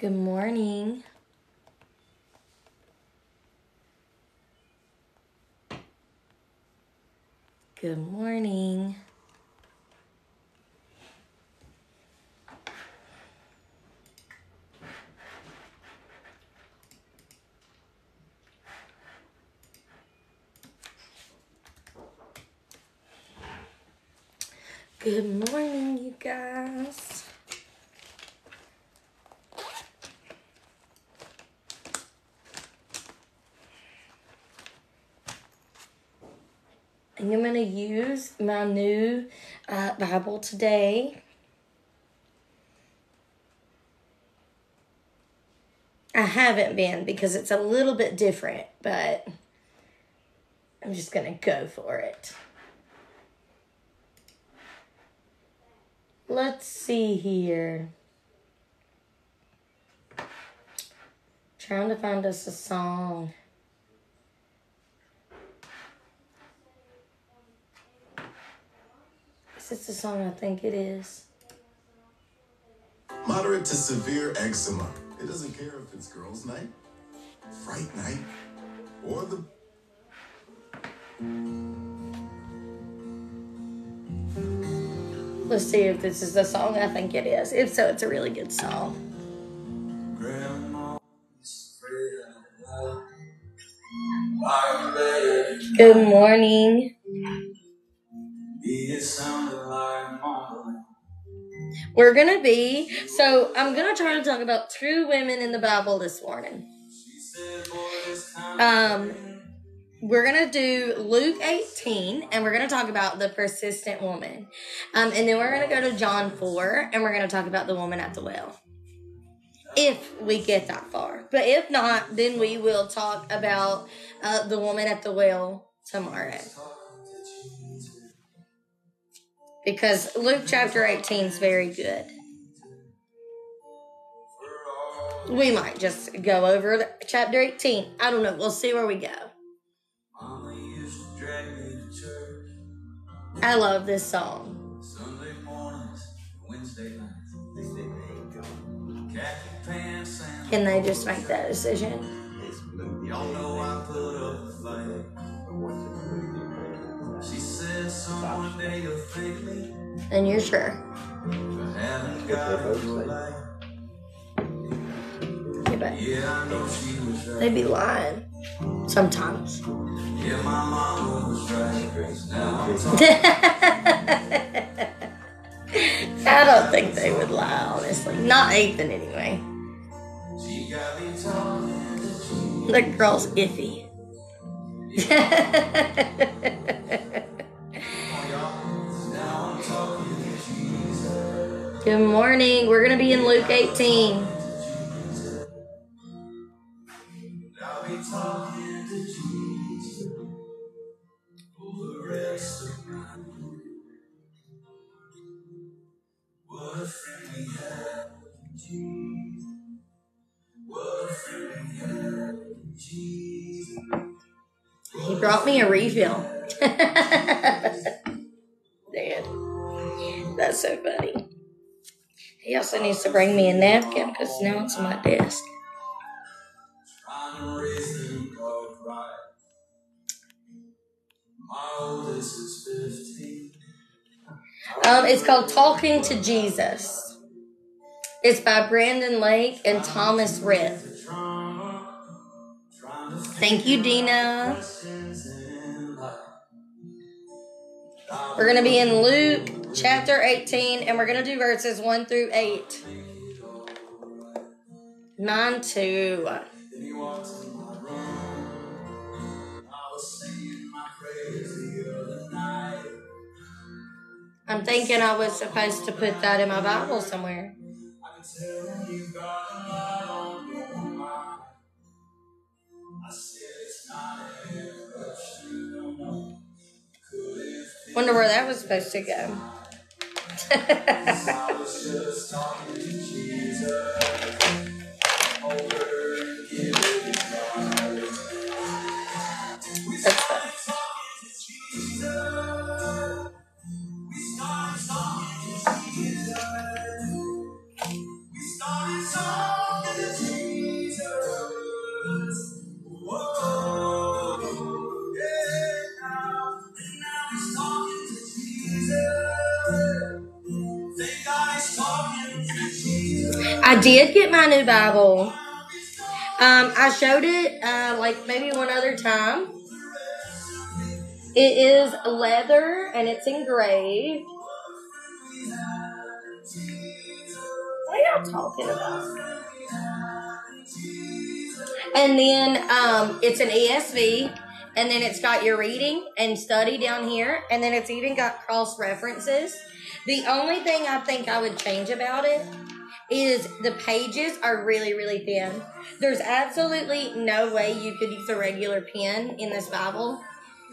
Good morning. Good morning. Good morning, you guys. I'm going to use my new Bible today. I haven't been because it's a little bit different, but I'm just going to go for it. Let's see here. Trying to find us a song. Is this the song I think it is? Moderate to severe eczema. It doesn't care if it's girls' night, fright night, or the... Let's see if this is the song I think it is. If so, it's a really good song. Good morning. I'm going to try to talk about two women in the Bible this morning. We're going to do Luke 18, and we're going to talk about the persistent woman. And then we're going to go to John 4, and we're going to talk about the woman at the well. If we get that far. But if not, then we will talk about the woman at the well tomorrow. Because Luke chapter 18 is very good. We might just go over chapter 18. I don't know. We'll see where we go. I love this song. Sunday mornings, Wednesday nights, can they just make that decision? Y'all know I put up a fight. She said someone day you'll thank me. And you're sure? Yeah, I know she was right. They be lying sometimes. Yeah, my mama was right. I don't think they would lie, honestly. Not Ethan, anyway. The girl's iffy. Good morning. We're going to be in Luke 18. He brought me a refill. Dad. That's so funny. He also needs to bring me a napkin because now it's on my desk. It's called Talking to Jesus. It's by Brandon Lake and Thomas Ritt. Thank you, Dina. We're going to be in Luke chapter 18, and we're going to do verses 1 through 8. Mine too. I'm thinking I was supposed to put that in my Bible somewhere. Wonder where that was supposed to go. That's fun. I did get my new Bible. I showed it like maybe one other time. It is leather and it's engraved. What are y'all talking about? And then it's an ESV, and then it's got your reading and study down here, and then it's even got cross references. The only thing I think I would change about it is the pages are really, really thin. There's absolutely no way you could use a regular pen in this Bible.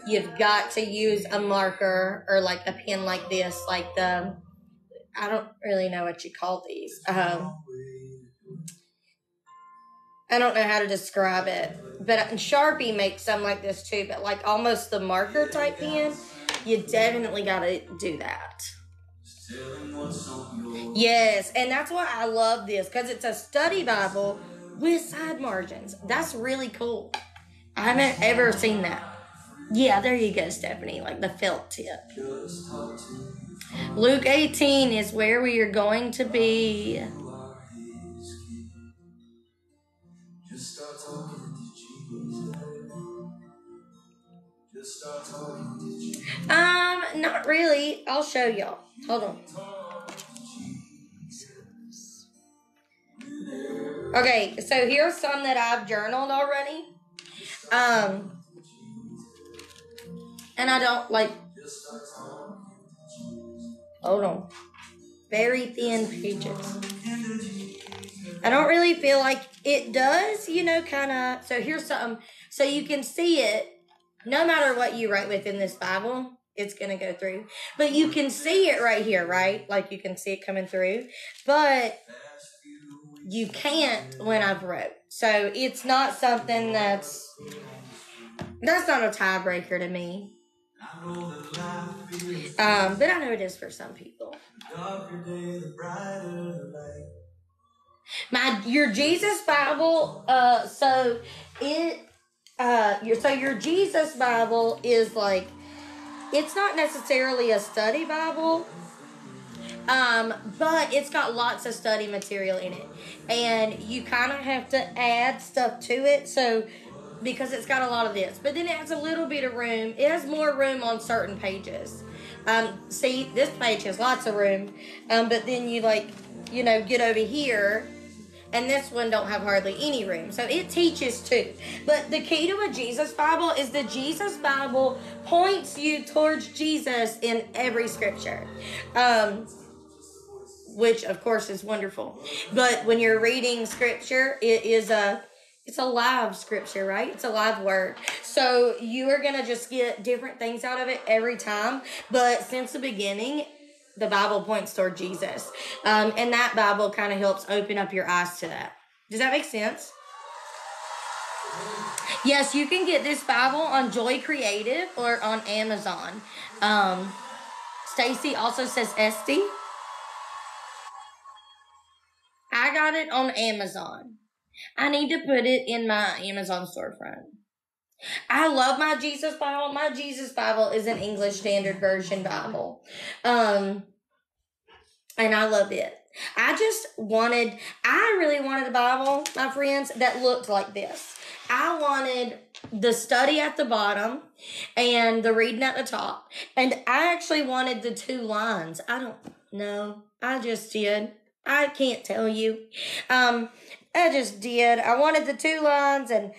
You've got to use a marker or like a pen like this, like the, I don't really know what you call these. I don't know how to describe it, but Sharpie makes some like this too, but like almost the marker type pen, you definitely got to do that. Yes, and that's why I love this, because it's a study Bible with side margins. That's really cool. I haven't ever seen that. Yeah, there you go, Stephanie, like the felt tip. Luke 18 is where we are going to be. Not really. I'll show y'all. Hold on. Okay, so here's some that I've journaled already. And I don't like. Hold on. Very thin pages. I don't really feel like it does, kind of. So here's something. So you can see it. No matter what you write within this Bible, it's going to go through. But you can see it right here, right? Like you can see it coming through. But you can't when I've wrote. So it's not something that's not a tiebreaker to me. But I know it is for some people. Your Jesus Bible, your Jesus Bible is like, it's not necessarily a study Bible, but it's got lots of study material in it, and you kind of have to add stuff to it, so because it's got a lot of this, but then it has a little bit of room. It has more room on certain pages. See, this page has lots of room, but then you get over here, and this one don't have hardly any room. So it teaches too. But the key to a Jesus Bible is the Jesus Bible points you towards Jesus in every scripture. Which of course is wonderful. But when you're reading scripture, it's a live scripture, right? It's a live word. So you are going to just get different things out of it every time. But since the beginning, the Bible points toward Jesus. And that Bible kind of helps open up your eyes to that. Does that make sense? Yes, you can get this Bible on Joy Creative or on Amazon. Stacy also says Esty. I got it on Amazon. I need to put it in my Amazon storefront. I love my Jesus Bible. My Jesus Bible is an English Standard Version Bible. And I love it. I really wanted a Bible, my friends, that looked like this. I wanted the study at the bottom and the reading at the top. And I actually wanted the 2 lines. I don't know. I just did. I can't tell you. I just did. I wanted the 2 lines, and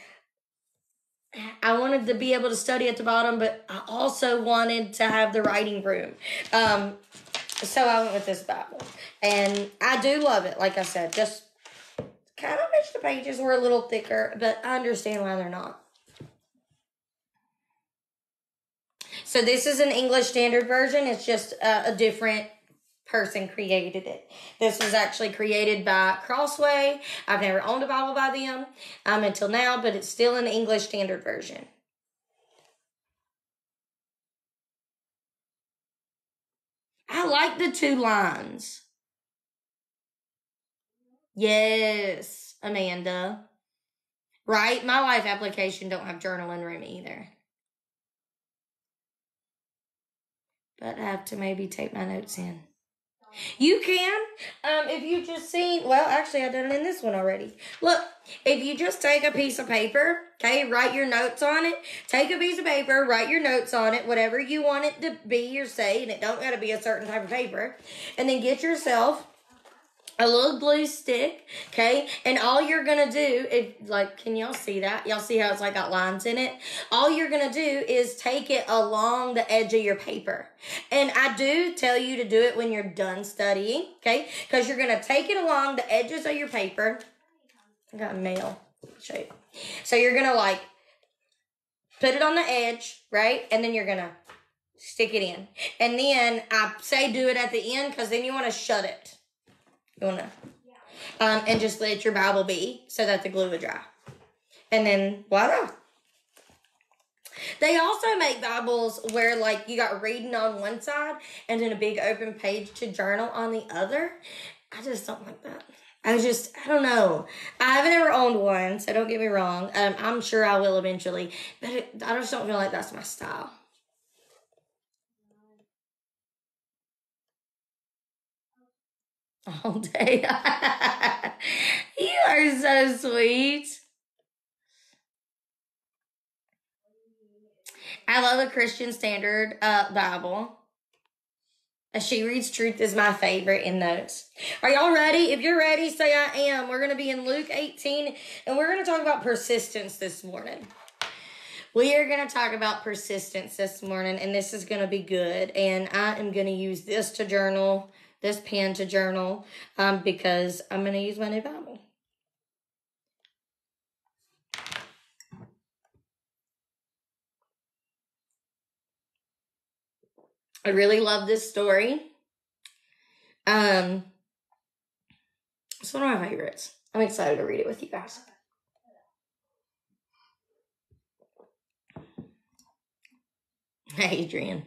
I wanted to be able to study at the bottom, but I also wanted to have the writing room. So I went with this Bible, and I do love it. Like I said, just kind of wish the pages were a little thicker, but I understand why they're not. So this is an English Standard Version. It's just a different person created it. This was actually created by Crossway. I've never owned a Bible by them until now, but it's still an English Standard Version. I like the 2 lines. Yes, Amanda. Right? My life application don't have journaling room either. But I have to maybe take my notes in. You can, if you just seen, well, actually, I've done it in this one already. Look, if you just take a piece of paper, okay, write your notes on it. Take a piece of paper, write your notes on it, whatever you want it to be or say, and it don't got to be a certain type of paper. And then get yourself a little glue stick, okay? And all you're gonna do, if like, can y'all see that? Y'all see how it's like got lines in it? All you're gonna do is take it along the edge of your paper. And I do tell you to do it when you're done studying, okay? Because you're gonna take it along the edges of your paper. I got mail. Show you. So you're gonna like put it on the edge, right? And then you're gonna stick it in. And then I say do it at the end because then you want to shut it. You want to, and just let your Bible be so that the glue would dry. And then, voila. They also make Bibles where, like, you got reading on one side and then a big open page to journal on the other. I just don't like that. I don't know. I haven't ever owned one, so don't get me wrong. I'm sure I will eventually. But I just don't feel like that's my style. All day. You are so sweet. I love a Christian Standard Bible. She Reads Truth is my favorite in notes. Are y'all ready? If you're ready, say I am. We're going to be in Luke 18, and we're going to talk about persistence this morning. We are going to talk about persistence this morning, and this is going to be good. And I am going to use this to journal, this pen to journal, because I'm going to use my new Bible. I really love this story. It's one of my favorites. I'm excited to read it with you guys. Hey, Adrian.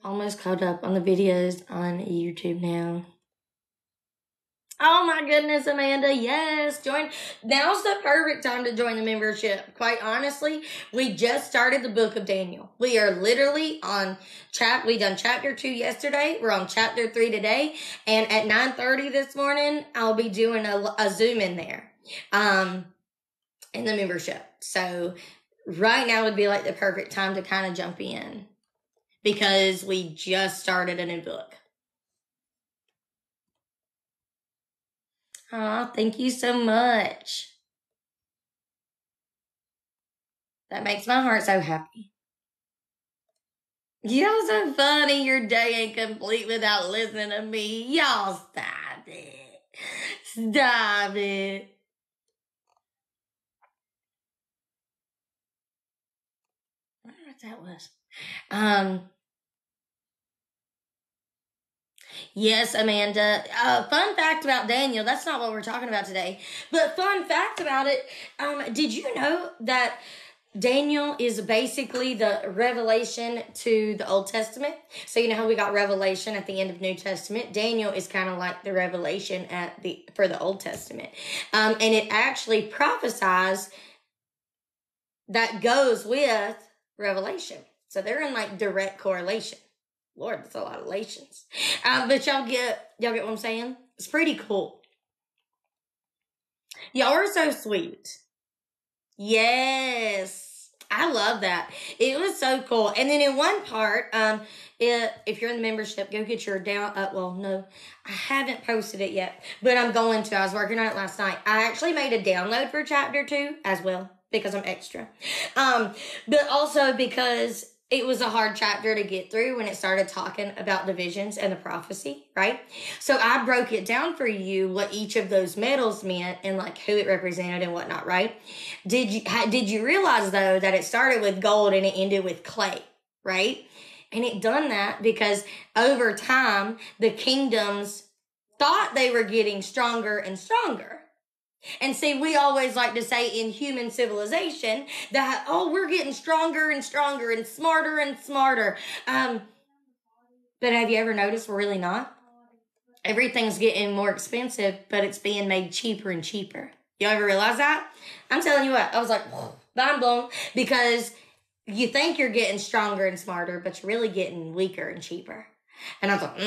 Almost caught up on the videos on YouTube now. Oh my goodness, Amanda. Yes. Now's the perfect time to join the membership. Quite honestly, we just started the book of Daniel. We are literally on we done chapter 2 yesterday. We're on chapter 3 today. And at 9:30 this morning, I'll be doing a Zoom in there, in the membership. So right now would be like the perfect time to kind of jump in because we just started a new book. Oh, thank you so much. That makes my heart so happy. Y'all so funny. Your day ain't complete without listening to me. Y'all stop it. Stop it. I wonder what that was. Yes, Amanda. Fun fact about Daniel. That's not what we're talking about today. But fun fact about it. Did you know that Daniel is basically the revelation to the Old Testament? So you know how we got revelation at the end of New Testament? Daniel is kind of like the revelation for the Old Testament. And it actually prophesies that goes with revelation. So they're in like direct correlation. Lord, that's a lot of lations. But y'all get what I'm saying? It's pretty cool. Y'all are so sweet. Yes. I love that. It was so cool. And then in one part, if you're in the membership, go get your no, I haven't posted it yet, but I'm going to. I was working on it last night. I actually made a download for chapter 2 as well because I'm extra. But also because it was a hard chapter to get through when it started talking about the visions and the prophecy, right? So I broke it down for you what each of those metals meant and like who it represented and whatnot, right? Did you realize though that it started with gold and it ended with clay, right? And it done that because over time the kingdoms thought they were getting stronger and stronger. And see, we always like to say in human civilization that, we're getting stronger and stronger and smarter and smarter. But have you ever noticed we're really not? Everything's getting more expensive, but it's being made cheaper and cheaper. You ever realize that? I'm telling you what, I was like, mind blown, because you think you're getting stronger and smarter, but you're really getting weaker and cheaper. And I was like,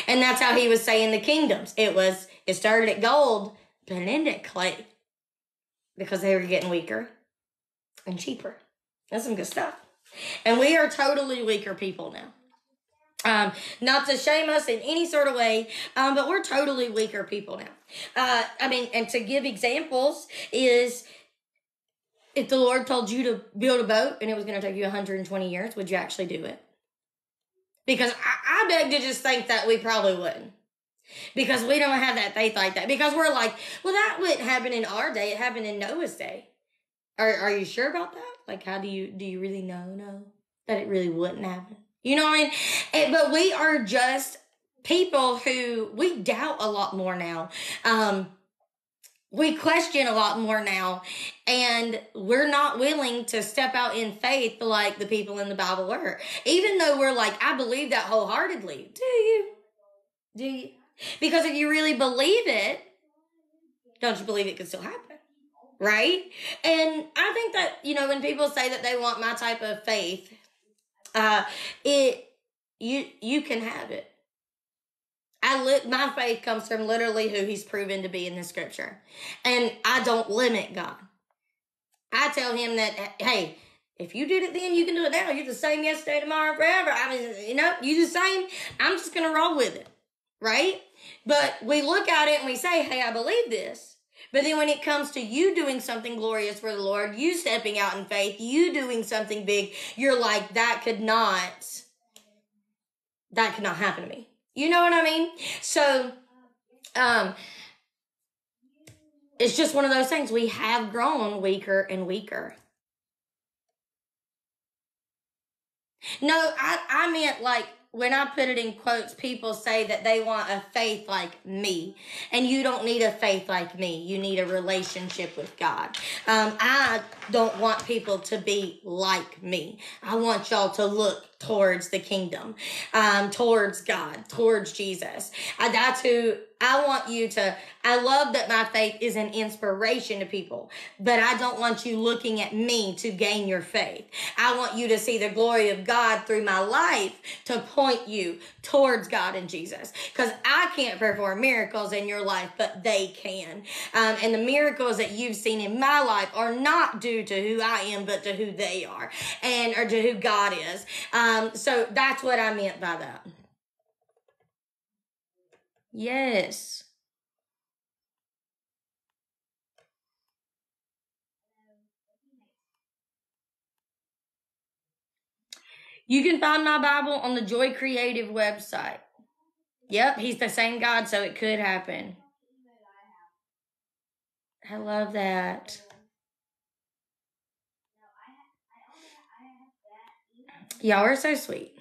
And that's how he was saying the kingdoms. It started at gold, but it ended at clay. Because they were getting weaker and cheaper. That's some good stuff. And we are totally weaker people now. Not to shame us in any sort of way, but we're totally weaker people now. And to give examples is, if the Lord told you to build a boat and it was going to take you 120 years, would you actually do it? Because I beg to just think that we probably wouldn't. Because we don't have that faith like that. Because we're like, well, that wouldn't happen in our day. It happened in Noah's day. Are you sure about that? Like, how do you really know that it really wouldn't happen? You know what I mean? But we are just people who, we doubt a lot more now. We question a lot more now. And we're not willing to step out in faith like the people in the Bible were. Even though we're like, I believe that wholeheartedly. Do you? Because if you really believe it, don't you believe it can still happen? Right? And I think that, when people say that they want my type of faith, you can have it. My faith comes from literally who he's proven to be in the scripture. And I don't limit God. I tell him that, hey, if you did it then, you can do it now. You're the same yesterday, tomorrow, forever. You the same. I'm just going to roll with it. Right? But we look at it and we say, hey, I believe this. But then when it comes to you doing something glorious for the Lord, you stepping out in faith, you doing something big, you're like, that could not happen to me. You know what I mean? So, it's just one of those things. We have grown weaker and weaker. No, I meant like, when I put it in quotes, people say that they want a faith like me. And you don't need a faith like me. You need a relationship with God. I don't want people to be like me. I want y'all to look towards the kingdom, towards God, towards Jesus. That's who I want you to. I love that my faith is an inspiration to people, but I don't want you looking at me to gain your faith. I want you to see the glory of God through my life to point you towards God and Jesus. Because I can't perform miracles in your life, but they can. And the miracles that you've seen in my life are not due to who I am, but to who they are, or to who God is. So that's what I meant by that. Yes. You can find my Bible on the Joy Creative website. Yep, he's the same God, so it could happen. I love that. Y'all are so sweet.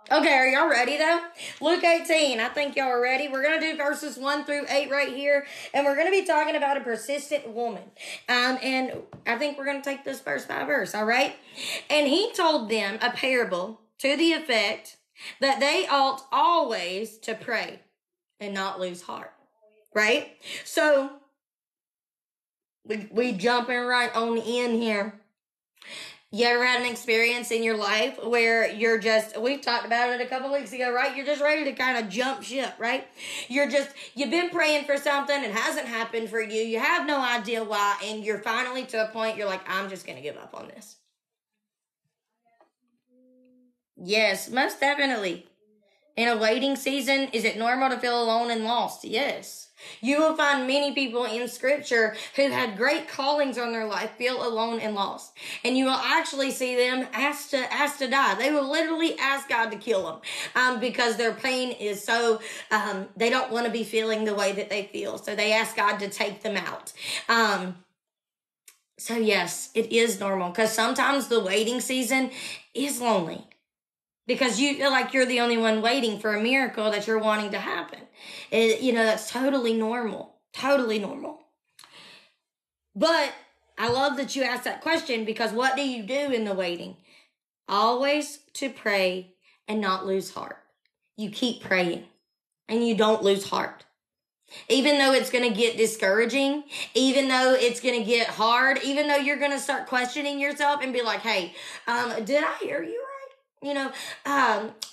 Okay, are y'all ready though? Luke 18, I think y'all are ready. We're going to do verses 1 through 8 right here. And we're going to be talking about a persistent woman. And I think we're going to take this verse by verse, all right? And he told them a parable to the effect that they ought always to pray and not lose heart, right? So, we jumping right on in here. You ever had an experience in your life where we've talked about it a couple weeks ago, right? You're just ready to kind of jump ship, right? You've been praying for something, it hasn't happened for you, you have no idea why, and you're finally to a point, you're like, I'm just going to give up on this. Yes, most definitely. In a waiting season, is it normal to feel alone and lost? Yes. You will find many people in scripture who had great callings on their life feel alone and lost. And you will actually see them asked to die. They will literally ask God to kill them because their pain is so, they don't want to be feeling the way that they feel. So they ask God to take them out. So yes, it is normal because sometimes the waiting season is lonely. Because you feel like you're the only one waiting for a miracle that you're wanting to happen. That's totally normal. Totally normal. But I love that you asked that question because what do you do in the waiting? Always to pray and not lose heart. You keep praying and you don't lose heart. Even though it's going to get discouraging, even though it's going to get hard, even though you're going to start questioning yourself and be like, hey, did I hear you right?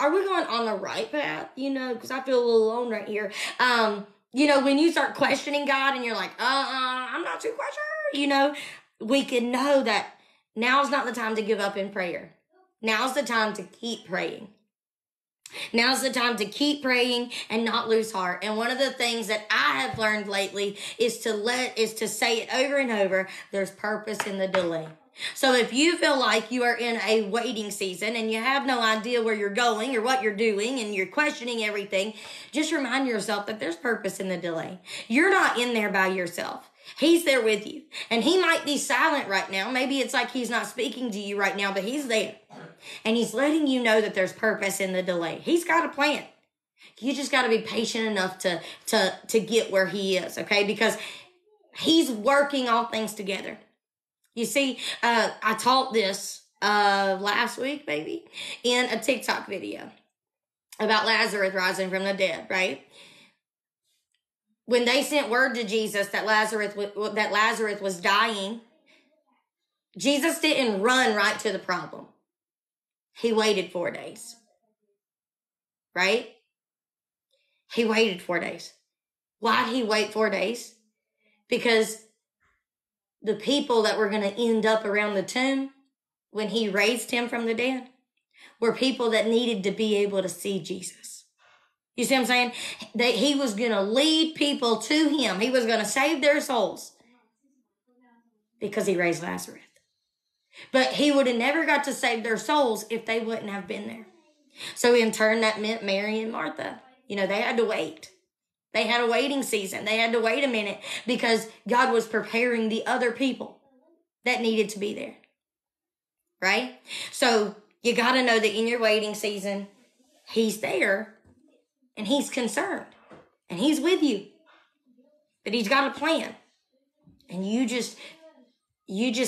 Are we going on the right path? Because I feel a little alone right here. When you start questioning God and you're like, I'm not too quite sure, we can know that now's not the time to give up in prayer. Now's the time to keep praying. Now's the time to keep praying and not lose heart. And one of the things that I have learned lately is to say it over and over. There's purpose in the delay. So if you feel like you are in a waiting season and you have no idea where you're going or what you're doing and you're questioning everything, just remind yourself that there's purpose in the delay. You're not in there by yourself. He's there with you. And he might be silent right now. Maybe it's like he's not speaking to you right now, but he's there. And he's letting you know that there's purpose in the delay. He's got a plan. You just got to be patient enough to get where he is, okay? Because he's working all things together. You see, I taught this last week, maybe, in a TikTok video about Lazarus rising from the dead, right? When they sent word to Jesus that Lazarus was dying, Jesus didn't run right to the problem. He waited 4 days, right? He waited 4 days. Why did he wait 4 days? Because the people that were going to end up around the tomb when he raised him from the dead were people that needed to be able to see Jesus. You see what I'm saying? That he was going to lead people to him. He was going to save their souls because he raised Lazarus. But he would have never got to save their souls if they wouldn't have been there. So in turn, that meant Mary and Martha. They had to wait. They had a waiting season. They had to wait a minute because God was preparing the other people that needed to be there. Right? So you got to know that in your waiting season, he's there and he's concerned and he's with you. But he's got a plan. And you just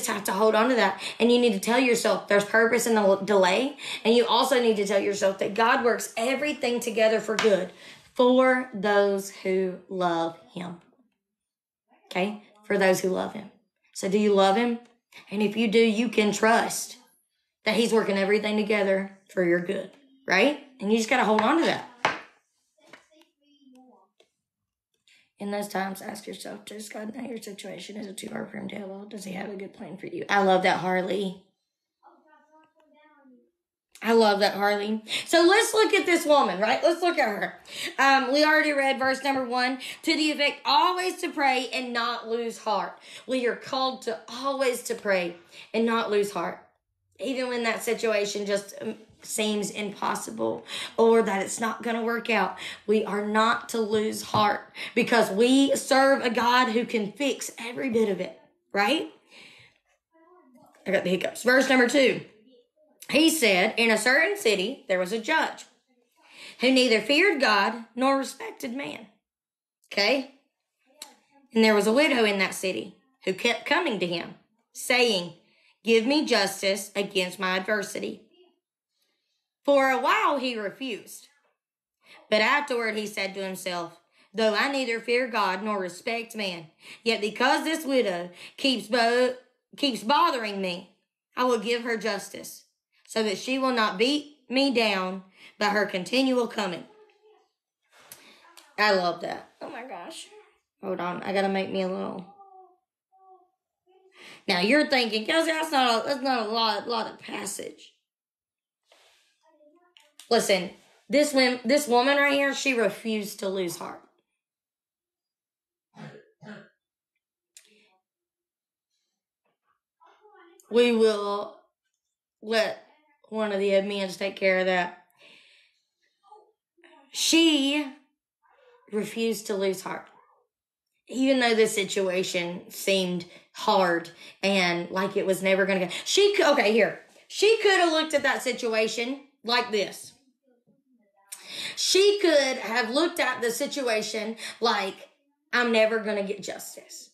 have to hold on to that. And you need to tell yourself there's purpose in the delay. And you also need to tell yourself that God works everything together for good for those who love him. Okay? For those who love him. So do you love him? And if you do, you can trust that he's working everything together for your good. Right? And you just got to hold on to that. In those times, ask yourself, does God know your situation? Is it too hard for him to handle? Does he have a good plan for you? I love that, Harley. I love that, Harley. So let's look at this woman, right? Let's look at her. We already read verse number 1. To the effect, always to pray and not lose heart. We are called to always to pray and not lose heart. Even when that situation just seems impossible or that it's not going to work out, we are not to lose heart because we serve a God who can fix every bit of it, right? I got the hiccups. Verse number 2. He said, in a certain city, there was a judge who neither feared God nor respected man. Okay? And there was a widow in that city who kept coming to him, saying, give me justice against my adversity. For a while he refused. But afterward he said to himself, though I neither fear God nor respect man, yet because this widow keeps bothering me, I will give her justice, so that she will not beat me down by her continual coming. I love that. Oh my gosh. Hold on. I got to make me a little. Now you're thinking, Kelsey, that's not a lot of passage. Listen, this woman right here, she refused to lose heart. We will let one of the admins take care of that. She refused to lose heart. Even though the situation seemed hard and like it was never going to go. She could have looked at that situation like this. She could have looked at the situation like, I'm never going to get justice.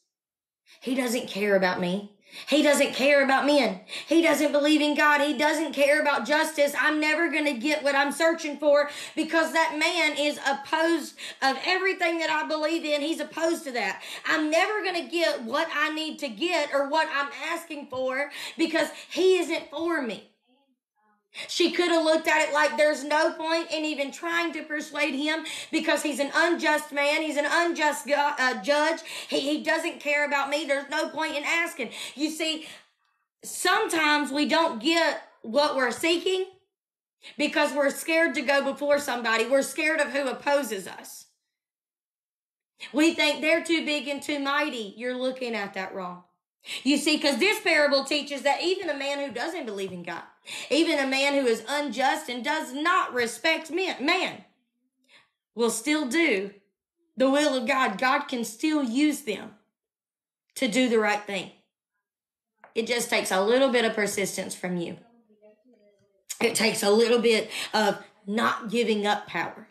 He doesn't care about me. He doesn't care about men. He doesn't believe in God. He doesn't care about justice. I'm never going to get what I'm searching for because that man is opposed of everything that I believe in. He's opposed to that. I'm never going to get what I need to get or what I'm asking for because he isn't for me. She could have looked at it like there's no point in even trying to persuade him because he's an unjust man. He's an unjust judge. He doesn't care about me. There's no point in asking. You see, sometimes we don't get what we're seeking because we're scared to go before somebody. We're scared of who opposes us. We think they're too big and too mighty. You're looking at that wrong. You see, because this parable teaches that even a man who doesn't believe in God, even a man who is unjust and does not respect man, will still do the will of God. God can still use them to do the right thing. It just takes a little bit of persistence from you. It takes a little bit of not giving up power,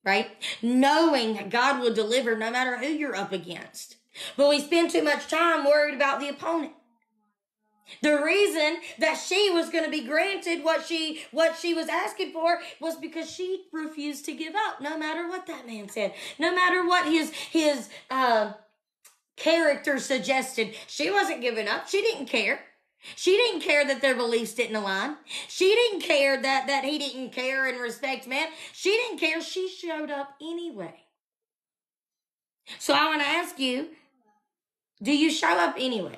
right? Knowing that God will deliver no matter who you're up against. But we spend too much time worried about the opponent. The reason that she was going to be granted what she was asking for was because she refused to give up, no matter what that man said, no matter what his character suggested. She wasn't giving up. She didn't care. She didn't care that their beliefs didn't align. She didn't care that he didn't care and respect man. She didn't care. She showed up anyway. So I want to ask you, do you show up anyway?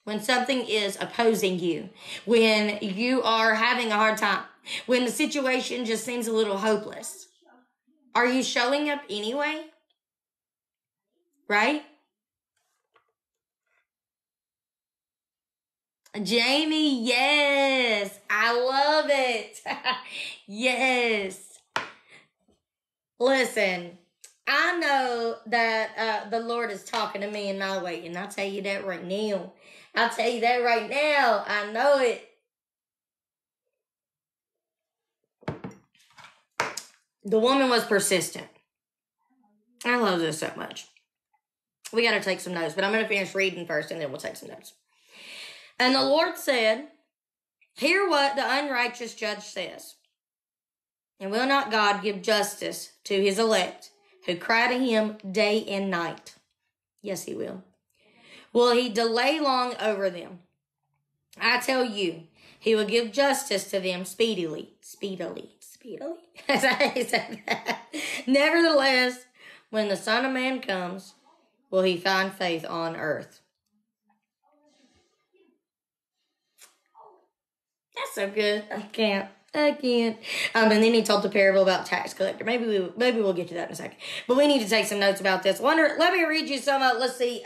When something is opposing you, when you are having a hard time, when the situation just seems a little hopeless, are you showing up anyway? Right? Jamie, yes, I love it. Yes. Listen, I know that the Lord is talking to me in my way, and I'll tell you that right now. I'll tell you that right now. I know it. The woman was persistent. I love this so much. We got to take some notes, but I'm going to finish reading first, and then we'll take some notes. And the Lord said, hear what the unrighteous judge says. And will not God give justice to his elect, who cry to him day and night? Yes, he will. Will he delay long over them? I tell you, he will give justice to them speedily. Speedily. Nevertheless, when the Son of Man comes, will he find faith on earth? That's so good. I can't. And then he told the parable about tax collector. Maybe we'll get to that in a second. But we need to take some notes about this. Let me read you some. Let's see.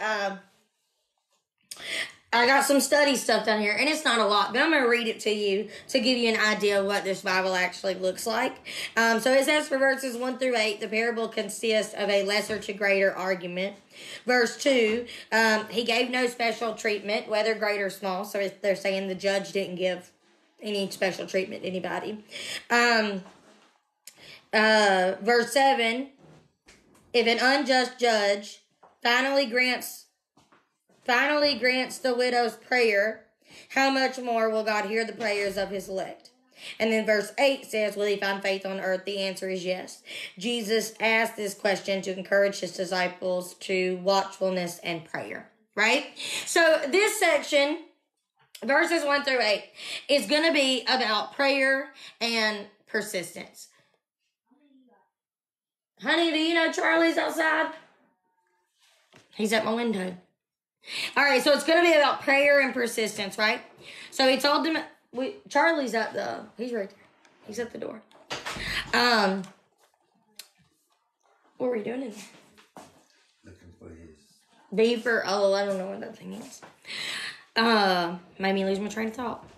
I got some study stuff down here, and it's not a lot, but I'm going to read it to you to give you an idea of what this Bible actually looks like. So it says for verses 1 through 8, the parable consists of a lesser to greater argument. Verse 2, he gave no special treatment, whether great or small. So they're saying the judge didn't give any special treatment to anybody. Verse 7, if an unjust judge finally grants the widow's prayer, how much more will God hear the prayers of his elect? And then verse 8 says, will he find faith on earth? The answer is yes. Jesus asked this question to encourage his disciples to watchfulness and prayer, right? So this section, verses 1 through 8, is going to be about prayer and persistence. Honey, do you know Charlie's outside? He's at my window. All right, so it's going to be about prayer and persistence, right? So he told them, Charlie's he's right there. He's at the door. What were you doing in there? Looking for his beeper. Oh, I don't know what that thing is. Made me lose my train of thought.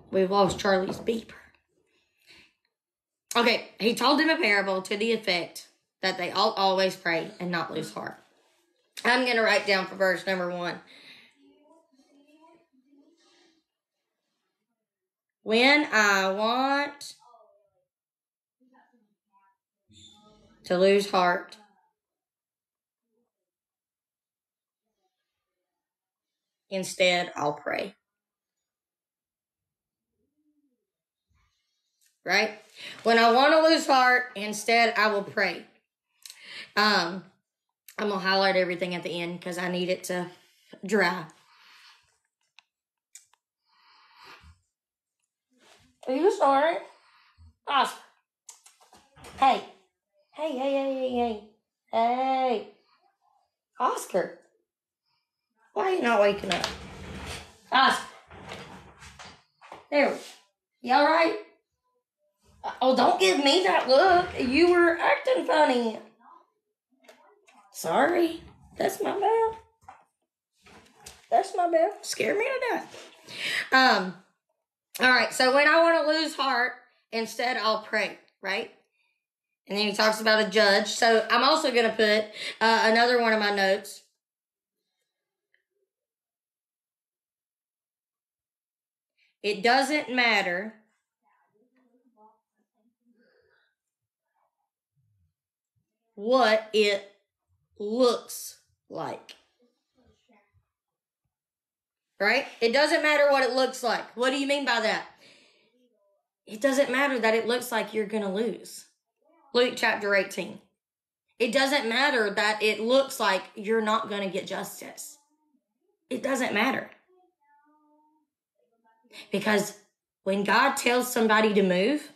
We've lost Charlie's beeper. Okay, he told them a parable to the effect that they ought always pray and not lose heart. I'm going to write down for verse number 1. When I want to lose heart, Instead, I'll pray. Right? When I want to lose heart, instead, I will pray. I'm going to highlight everything at the end because I need it to dry. Are you sorry? Oscar. Hey. Hey. Oscar. Why are you not waking up? Oscar. There we go. You all right? Oh, don't give me that look. You were acting funny. Sorry. That's my bell. Scared me to death. All right. So when I want to lose heart, instead I'll pray, right? And then he talks about a judge. So I'm also going to put another one of my notes. It doesn't matter what it looks like. Right? It doesn't matter what it looks like. What do you mean by that? It doesn't matter that it looks like you're going to lose. Luke chapter 18. It doesn't matter that it looks like you're not going to get justice. It doesn't matter. Because when God tells somebody to move,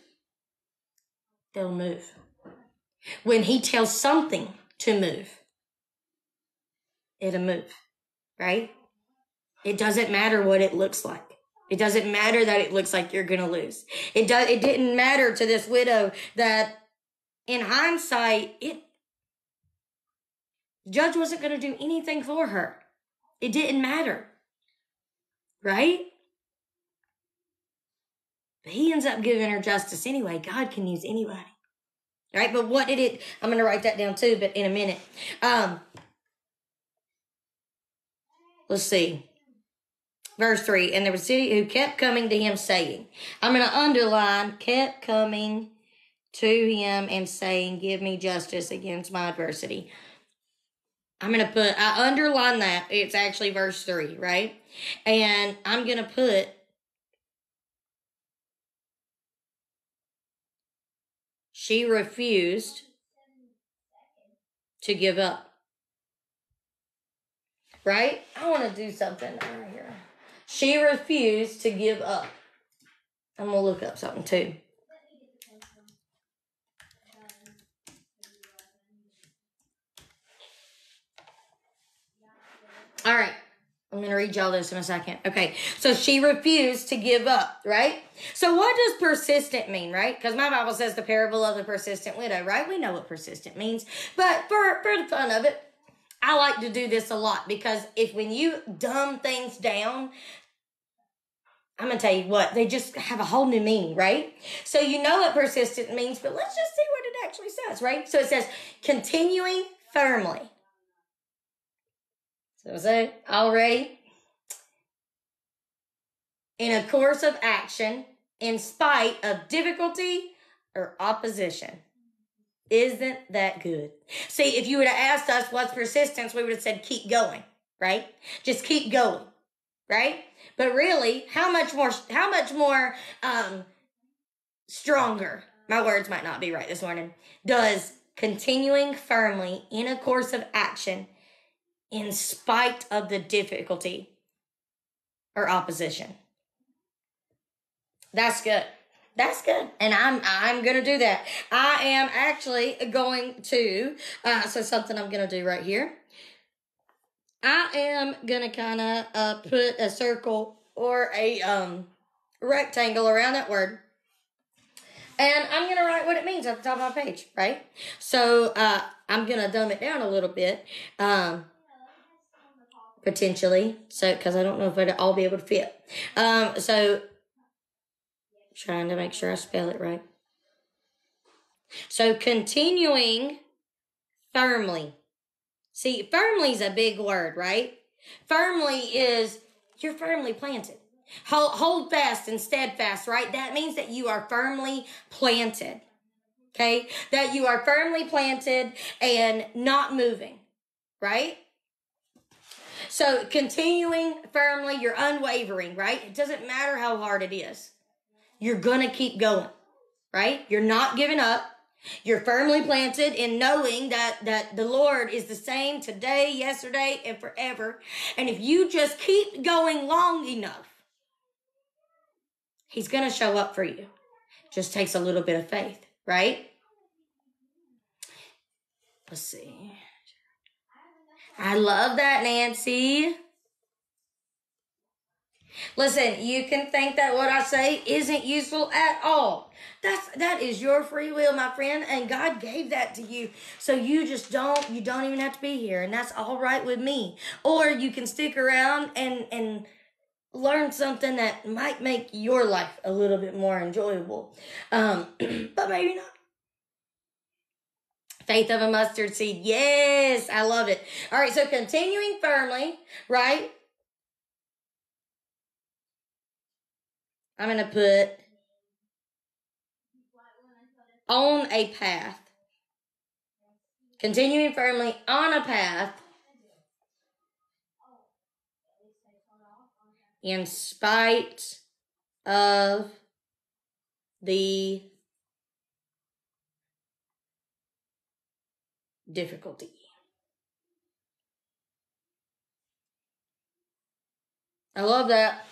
they'll move. When he tells something to move, it'll move. Right? It doesn't matter what it looks like. It doesn't matter that it looks like you're going to lose. It didn't matter to this widow that in hindsight, the judge wasn't going to do anything for her. It didn't matter. Right? But he ends up giving her justice anyway. God can use anybody. Right? But what did it... I'm going to write that down too, but in a minute. Let's see. Verse 3, and there was a city who kept coming to him saying, I'm going to underline, kept coming to him and saying, give me justice against my adversity. I'm going to put, I underline that. It's actually verse 3, right? And I'm going to put, she refused to give up. Right? I want to do something right here. She refused to give up. I'm going to look up something too. All right. I'm going to read y'all this in a second. Okay. So she refused to give up, right? So what does persistent mean, right? Because my Bible says the parable of the persistent widow, right? We know what persistent means. But for the fun of it, I like to do this a lot because when you dumb things down, I'm going to tell you what, they just have a whole new meaning, right? So you know what persistent means, but let's just see what it actually says, right? So it says, continuing firmly. So already in a course of action, in spite of difficulty or opposition. Isn't that good? See, if you would have asked us what's persistence, we would have said keep going, right? Just keep going, right? But really, how much more stronger, my words might not be right this morning, does continuing firmly in a course of action in spite of the difficulty or opposition. That's good. That's good. And I'm going to do that. I am actually going to, so something I'm going to do right here. I am going to kind of put a circle or a rectangle around that word. And I'm going to write what it means at the top of my page, right? So I'm going to dumb it down a little bit, potentially, so because I don't know if it'll all be able to fit. So trying to make sure I spell it right. So continuing firmly. See, firmly is a big word, right? Firmly is you're firmly planted. Hold fast and steadfast, right? That means that you are firmly planted. Okay? That you are firmly planted and not moving, right? So continuing firmly, you're unwavering, right? It doesn't matter how hard it is. You're going to keep going, right? You're not giving up. You're firmly planted in knowing that the Lord is the same today, yesterday, and forever. And if you just keep going long enough, he's going to show up for you. Just takes a little bit of faith, right? Let's see. I love that, Nancy. Listen, you can think that what I say isn't useful at all. That is your free will, my friend, and God gave that to you. So you don't even have to be here, and that's all right with me. Or you can stick around and learn something that might make your life a little bit more enjoyable. But maybe not. Faith of a mustard seed. Yes, I love it. All right, so continuing firmly, right? I'm going to put on a path. Continuing firmly on a path in spite of the difficulty. I love that.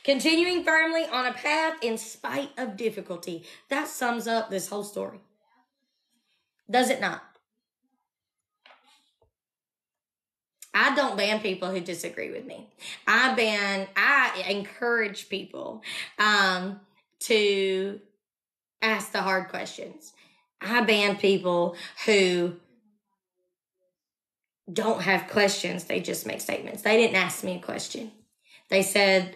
Continuing firmly on a path in spite of difficulty. That sums up this whole story. Does it not? I don't ban people who disagree with me. I encourage people to ask the hard questions. I ban people who don't have questions. They just make statements. They didn't ask me a question.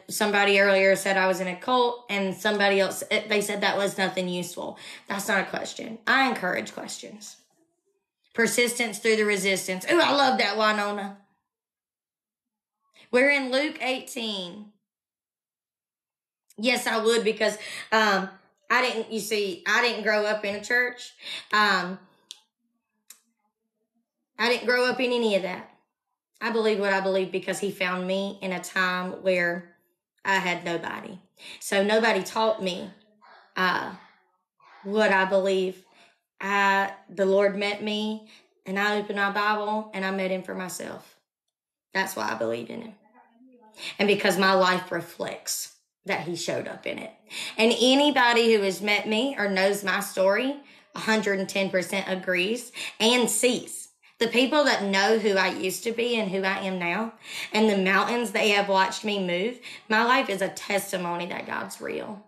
Somebody earlier said I was in a cult, and somebody else, they said that was nothing useful. That's not a question. I encourage questions. Persistence through the resistance. Ooh, I love that, Winona. We're in Luke 18. Yes, I would, because I didn't grow up in a church. I didn't grow up in any of that. I believe what I believe because he found me in a time where I had nobody. So nobody taught me what I believe. The Lord met me, and I opened my Bible, and I met him for myself. That's why I believe in him. And because my life reflects that he showed up in it. And anybody who has met me or knows my story 110% agrees and sees. The people that know who I used to be and who I am now, and the mountains they have watched me move, my life is a testimony that God's real.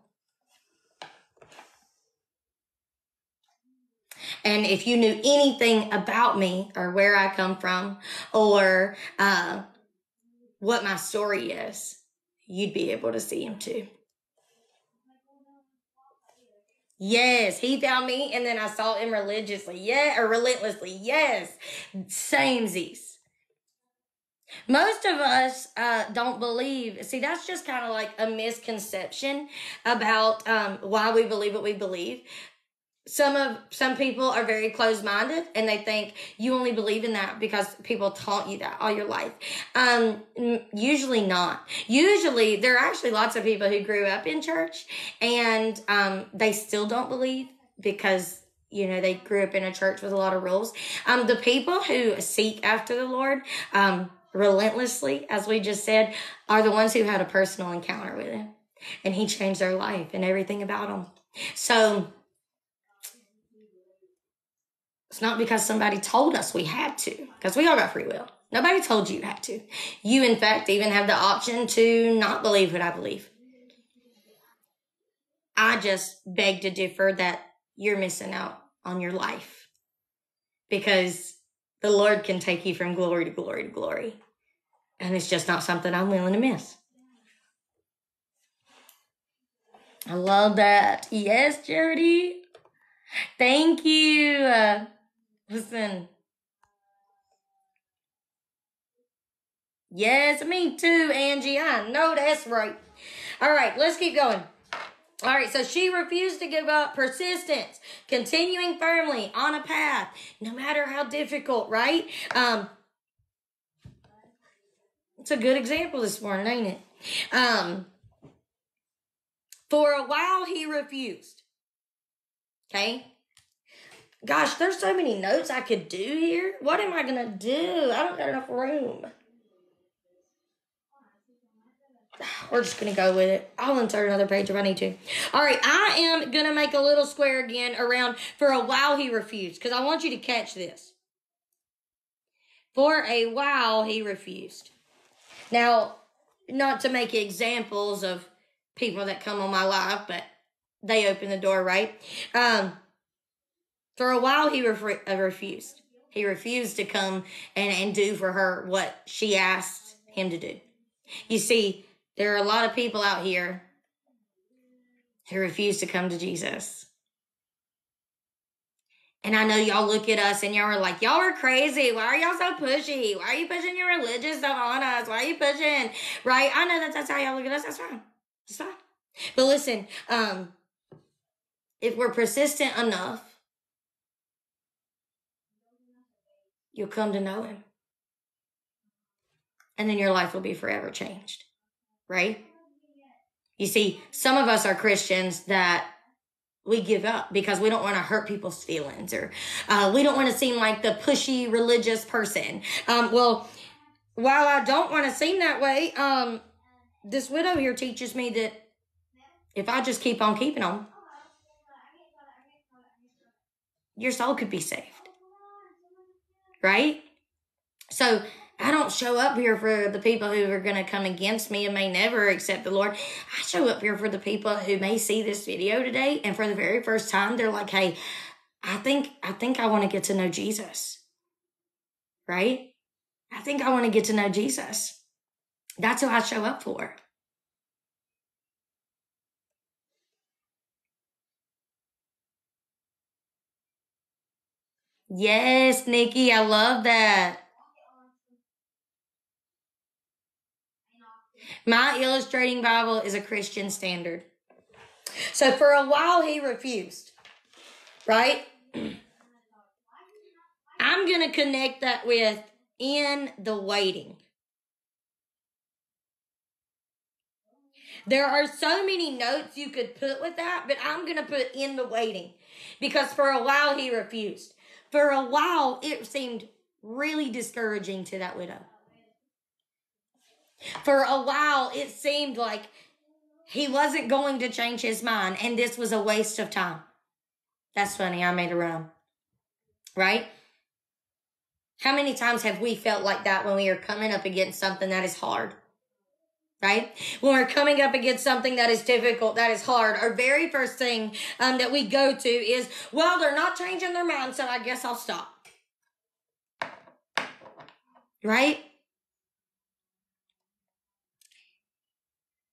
And if you knew anything about me or where I come from or what my story is, you'd be able to see him too. Yes, he found me, and then I saw him religiously. Yeah, or relentlessly. Yes, samesies. Most of us don't believe. See, that's just kind of like a misconception about why we believe what we believe. Some people are very closed-minded, and they think you only believe in that because people taught you that all your life. Usually not. Usually there are actually lots of people who grew up in church, and they still don't believe because, they grew up in a church with a lot of rules. The people who seek after the Lord relentlessly, as we just said, are the ones who had a personal encounter with him, and he changed their life and everything about them. So it's not because somebody told us we had to, because we all got free will. Nobody told you had to. You, in fact, even have the option to not believe what I believe. I just beg to differ that you're missing out on your life, because the Lord can take you from glory to glory to glory. And it's just not something I'm willing to miss. I love that. Yes, Jody. Thank you. Listen. Yes, me too, Angie. I know that's right. All right, let's keep going. All right, so she refused to give up. Persistence, continuing firmly on a path, no matter how difficult, right? It's a good example this morning, ain't it? For a while, he refused. Okay? Gosh, there's so many notes I could do here. What am I going to do? I don't got enough room. We're just going to go with it. I'll insert another page if I need to. All right, I am going to make a little square again around for a while he refused, because I want you to catch this. For a while he refused. Now, not to make examples of people that come on my life, but they open the door, right? For a while he refused. He refused to come and do for her what she asked him to do. You see, there are a lot of people out here who refuse to come to Jesus. And I know y'all look at us and y'all are like, y'all are crazy. Why are y'all so pushy? Why are you pushing your religious stuff on us? Why are you pushing? Right? I know that's how y'all look at us. That's fine. That's fine. But listen, if we're persistent enough, you'll come to know him. And then your life will be forever changed. Right? You see, some of us are Christians that we give up because we don't want to hurt people's feelings, or we don't want to seem like the pushy religious person. Well, while I don't want to seem that way, this widow here teaches me that if I just keep on keeping on, your soul could be saved. Right? So I don't show up here for the people who are going to come against me and may never accept the Lord. I show up here for the people who may see this video today, and for the very first time, they're like, hey, I think I want to get to know Jesus. Right? I think I want to get to know Jesus. That's who I show up for. Yes, Nikki, I love that. My Illustrating Bible is a Christian Standard. So for a while he refused, right? I'm going to connect that with in the waiting. There are so many notes you could put with that, but I'm going to put in the waiting, because for a while he refused. For a while it seemed really discouraging to that widow. For a while it seemed like he wasn't going to change his mind, and this was a waste of time. That's funny, I made a rhyme. Right? How many times have we felt like that when we are coming up against something that is hard? Right? When we're coming up against something that is difficult, that is hard, our very first thing that we go to is, well, they're not changing their mind, so I guess I'll stop. Right?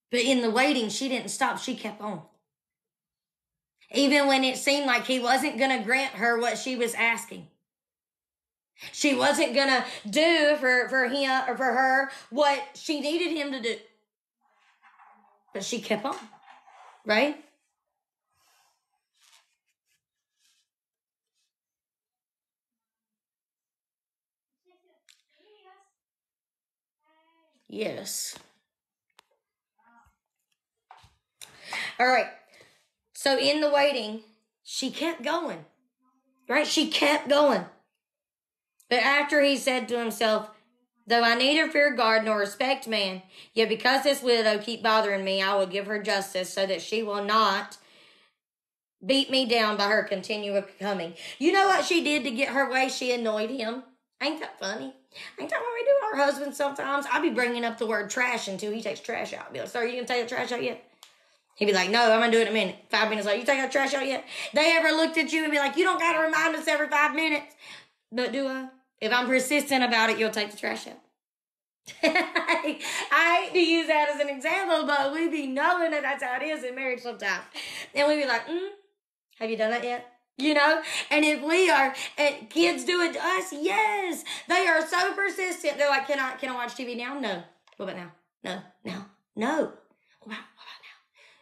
But in the waiting, she didn't stop. She kept on. Even when it seemed like he wasn't going to grant her what she was asking. She wasn't going to do for him or for her what she needed him to do. But she kept on. Right? Yes. All right. So in the waiting, she kept going. Right? She kept going. But after he said to himself, though I neither fear God nor respect man, yet because this widow keep bothering me, I will give her justice so that she will not beat me down by her continual coming. You know what she did to get her way? She annoyed him. Ain't that funny? Ain't that what we do our husbands sometimes? I'll be bringing up the word trash until he takes trash out. I'll be like, sir, you going to take the trash out yet? He'd be like, no, I'm going to do it in a minute. 5 minutes later, you take that trash out yet? They ever looked at you and be like, you don't got to remind us every 5 minutes. But do I? If I'm persistent about it, you'll take the trash out. I hate to use that as an example, but we be knowing that that's how it is in marriage sometimes. And we be like, have you done that yet? You know? And if we are, and kids do it to us, yes. They are so persistent. They're like, can I watch TV now? No. What about now? No. What about now?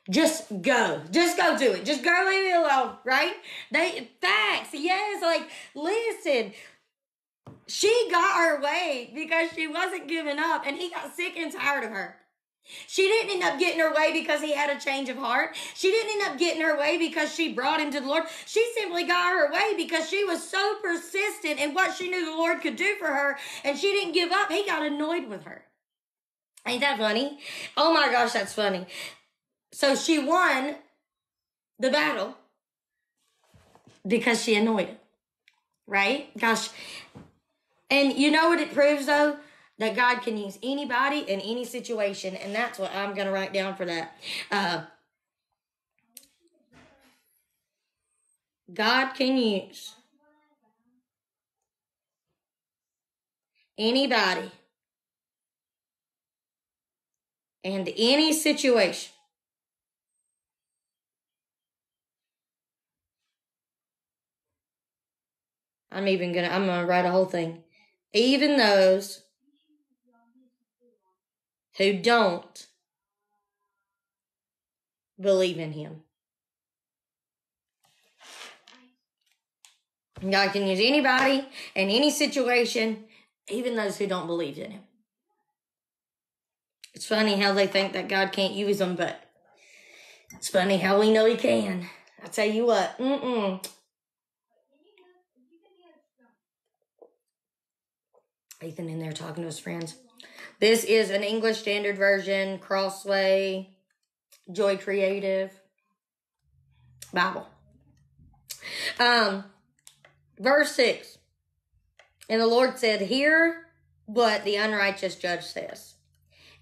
Just go. Just go do it. Just go, leave me alone, right? Facts. Yes, like, listen. She got her way because she wasn't giving up, and he got sick and tired of her. She didn't end up getting her way because he had a change of heart. She didn't end up getting her way because she brought him to the Lord. She simply got her way because she was so persistent in what she knew the Lord could do for her, and she didn't give up. He got annoyed with her. Ain't that funny? Oh my gosh, that's funny. So she won the battle because she annoyed him, right? Gosh. And you know what it proves, though? That God can use anybody in any situation, and that's what I'm going to write down for that. God can use anybody and any situation. I'm gonna write a whole thing. Even those who don't believe in him. God can use anybody in any situation, even those who don't believe in him. It's funny how they think that God can't use them, but it's funny how we know he can. I tell you what, Ethan in there talking to his friends. This is an English Standard Version, Crossway, Joy Creative Bible. Verse 6. And the Lord said, hear what the unrighteous judge says.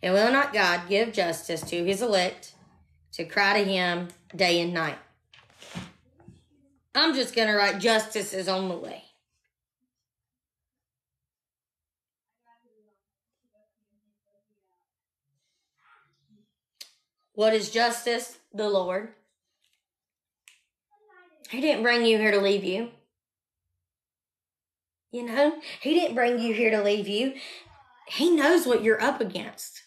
And will not God give justice to his elect to cry to him day and night? I'm just going to write justice is on the way. What is justice? The Lord. He didn't bring you here to leave you. You know, he didn't bring you here to leave you. He knows what you're up against.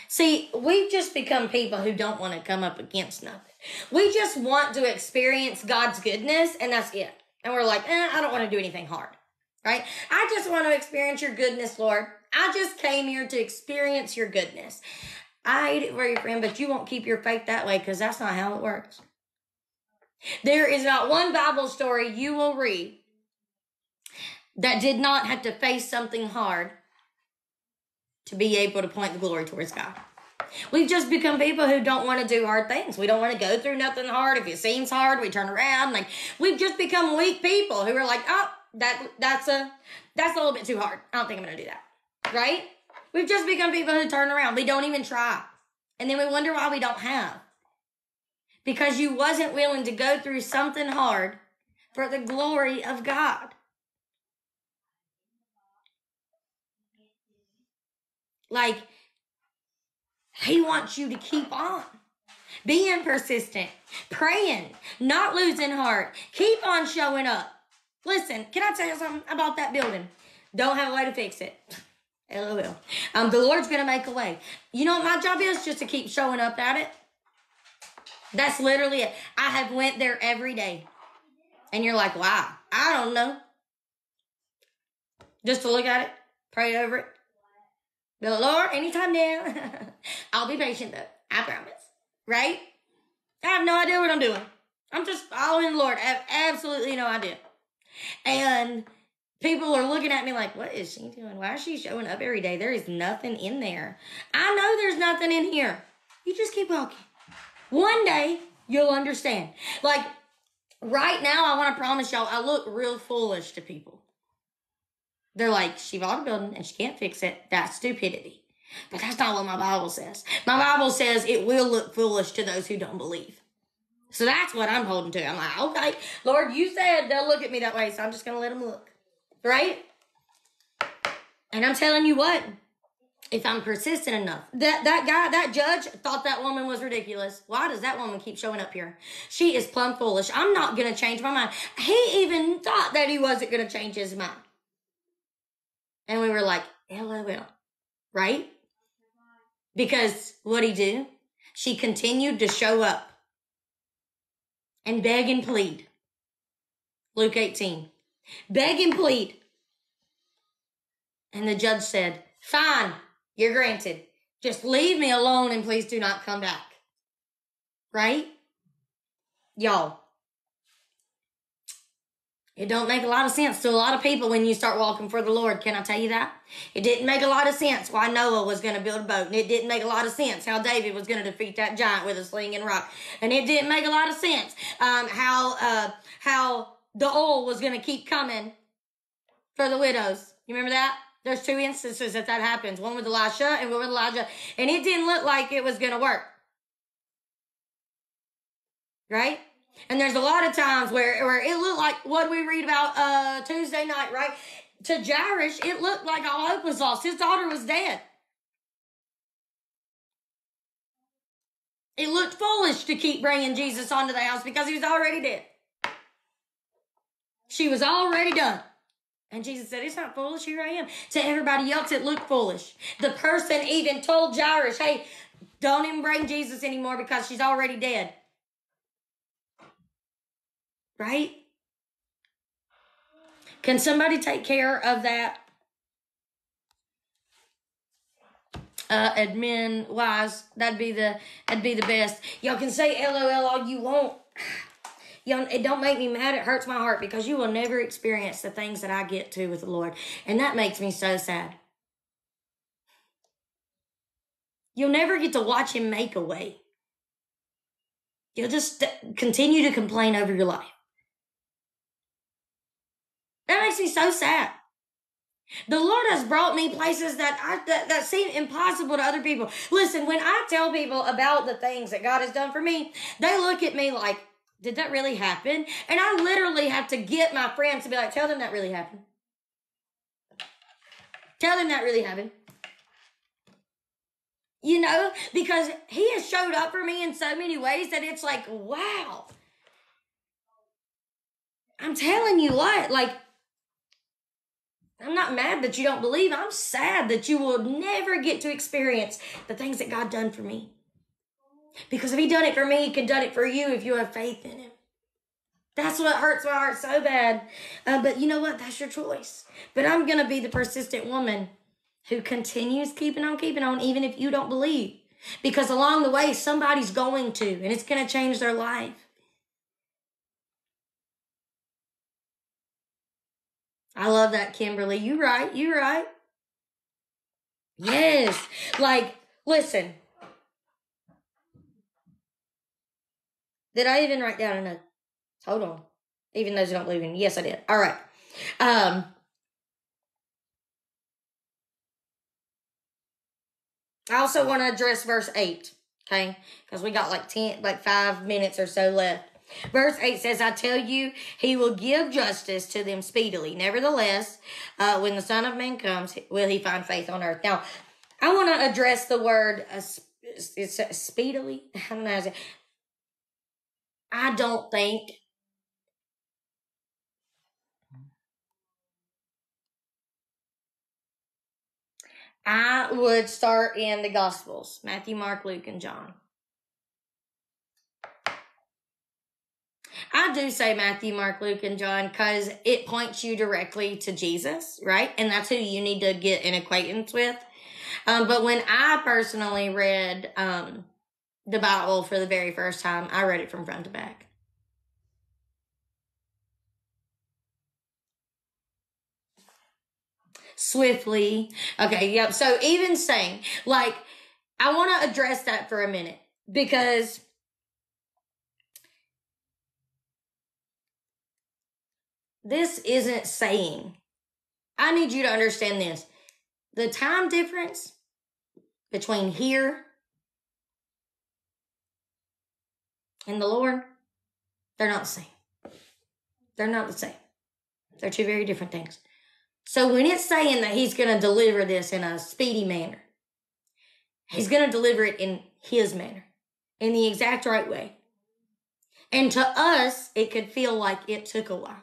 See, we've just become people who don't want to come up against nothing. We just want to experience God's goodness, and that's it. And we're like, I don't want to do anything hard, right? I just want to experience your goodness, Lord. I just came here to experience your goodness. I hate it for you, friend, but you won't keep your faith that way because that's not how it works. There is not one Bible story you will read that did not have to face something hard to be able to point the glory towards God. We've just become people who don't want to do hard things. We don't want to go through nothing hard. If it seems hard, we turn around. Like, we've just become weak people who are like, oh, that's a little bit too hard. I don't think I'm going to do that. Right? We've just become people who turn around. We don't even try. And then we wonder why we don't have. Because you wasn't willing to go through something hard for the glory of God. Like, he wants you to keep on. Being persistent. Praying. Not losing heart. Keep on showing up. Listen, can I tell you something about that building? Don't have a way to fix it. LOL. The Lord's going to make a way. You know what my job is? Just to keep showing up at it. That's literally it. I have went there every day. And you're like, wow, I don't know. Just to look at it. Pray over it. Be like, Lord, anytime now. I'll be patient though. I promise. Right? I have no idea what I'm doing. I'm just following the Lord. I have absolutely no idea. And people are looking at me like, what is she doing? Why is she showing up every day? There is nothing in there. I know there's nothing in here. You just keep walking. One day, you'll understand. Like, right now, I want to promise y'all, I look real foolish to people. They're like, she bought a building and she can't fix it. That's stupidity. But that's not what my Bible says. My Bible says it will look foolish to those who don't believe. So that's what I'm holding to. I'm like, okay, Lord, you said they'll look at me that way, so I'm just going to let them look. Right? And I'm telling you what, if I'm persistent enough, that judge thought that woman was ridiculous. Why does that woman keep showing up here? She is plumb foolish. I'm not going to change my mind. He even thought that he wasn't going to change his mind. And we were like, LOL. Right? Because what'd he do? She continued to show up and beg and plead. Luke 18. Beg and plead. And the judge said, fine, you're granted. Just leave me alone and please do not come back. Right? Y'all, it don't make a lot of sense to a lot of people when you start walking for the Lord. Can I tell you that? It didn't make a lot of sense why Noah was going to build a boat. And it didn't make a lot of sense how David was going to defeat that giant with a sling and rock. And it didn't make a lot of sense how the oil was going to keep coming for the widows. You remember that? There's 2 instances that happens. One with Elisha and one with Elijah. And it didn't look like it was going to work. Right? And there's a lot of times where it looked like what we read about Tuesday night, right? To Jairus, it looked like all hope was lost. His daughter was dead. It looked foolish to keep bringing Jesus onto the house because he was already dead. She was already done. And Jesus said, it's not foolish, here I am. To everybody else, it looked foolish. The person even told Jairus, hey, don't even bring Jesus anymore because she's already dead. Right? Can somebody take care of that? Admin wise, that'd be the best. Y'all can say LOL all you want. Y'all, it don't make me mad. It hurts my heart because you will never experience the things that I get to with the Lord. And that makes me so sad. You'll never get to watch him make a way. You'll just continue to complain over your life. That makes me so sad. The Lord has brought me places that seem impossible to other people. Listen, when I tell people about the things that God has done for me, they look at me like, did that really happen? And I literally have to get my friends to be like, tell them that really happened. Tell them that really happened. You know, because he has showed up for me in so many ways that it's like, wow. I'm telling you what, like, I'm not mad that you don't believe. I'm sad that you will never get to experience the things that God done for me. Because if he done it for me, he can done it for you if you have faith in him. That's what hurts my heart so bad. But you know what? That's your choice. But I'm going to be the persistent woman who continues keeping on, even if you don't believe. Because along the way, somebody's going to, and it's going to change their life. I love that, Kimberly. You right. Yes. Like, listen. Did I even write down a note? Hold on. Even those who don't believe in me. Yes, I did. All right. I also want to address verse 8. Okay? Because we got like 5 minutes or so left. Verse 8 says, I tell you, he will give justice to them speedily. Nevertheless, when the Son of Man comes, will he find faith on earth? Now, I want to address the word speedily. I don't know how to say. I don't think I would start in the Gospels, Matthew, Mark, Luke, and John. I do say Matthew, Mark, Luke, and John because it points you directly to Jesus, right? And that's who you need to get an acquaintance with. But when I personally read the Bible for the very first time, I read it from front to back. Swiftly. Okay, yep. So even saying, like, I want to address that for a minute because this isn't saying, I need you to understand this. The time difference between here and the Lord, they're not the same. They're not the same. They're two very different things. So when it's saying that he's going to deliver this in a speedy manner, he's going to deliver it in his manner, in the exact right way. And to us, it could feel like it took a while.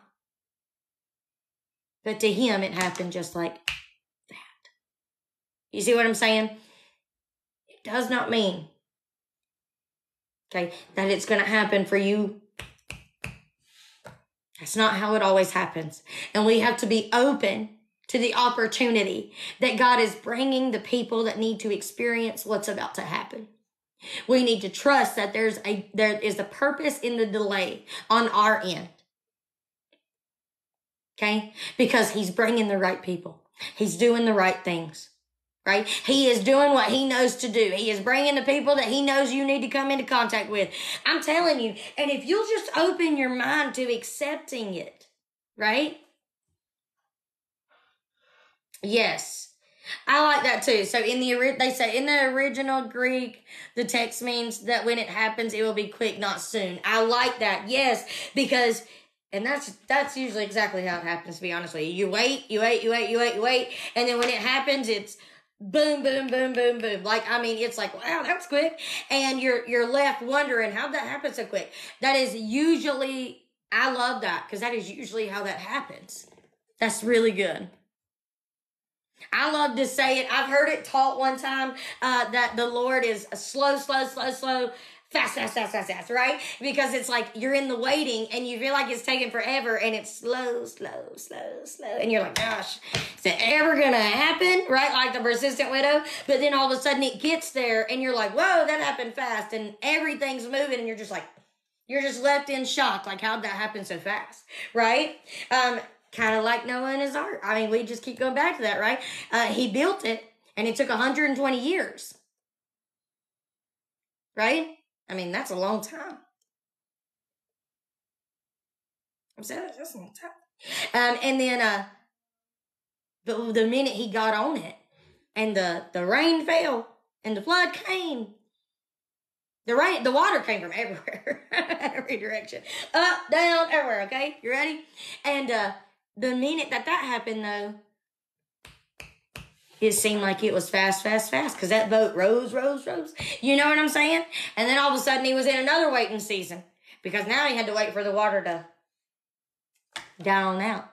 But to him, it happened just like that. You see what I'm saying? It does not mean, okay, that it's going to happen for you. That's not how it always happens. And we have to be open to the opportunity that God is bringing the people that need to experience what's about to happen. We need to trust that there is a purpose in the delay on our end. Okay? Because he's bringing the right people. He's doing the right things. Right? He is doing what he knows to do. He is bringing the people that he knows you need to come into contact with. I'm telling you. And if you'll just open your mind to accepting it, right? Yes. I like that too. So they say in the original Greek, the text means that when it happens, it will be quick, not soon. I like that. Yes, because, and that's usually exactly how it happens, to be honest with you. You wait, and then when it happens, it's boom, boom, boom, boom, boom. Like, I mean, it's like, wow, that was quick. And you're left wondering, how'd that happen so quick? That is usually, I love that, because that is usually how that happens. That's really good. I love to say it. I've heard it taught one time, that the Lord is slow, fast, right? Because it's like you're in the waiting and you feel like it's taking forever and it's slow. And you're like, gosh, is it ever going to happen? Right? Like the persistent widow. But then all of a sudden it gets there and you're like, whoa, that happened fast. And everything's moving and you're just like, you're just left in shock. Like, how'd that happen so fast? Right? Kind of like Noah and his ark. I mean, we just keep going back to that, right? He built it and it took 120 years. Right? I mean, that's a long time. I'm saying that's a long time. And then the minute he got on it, and the rain fell, and the flood came. The water came from everywhere, every direction, up, down, everywhere. Okay, you ready? And the minute that happened, though, it seemed like it was fast, because that boat rose. You know what I'm saying? And then all of a sudden he was in another waiting season, because now he had to wait for the water to die on out,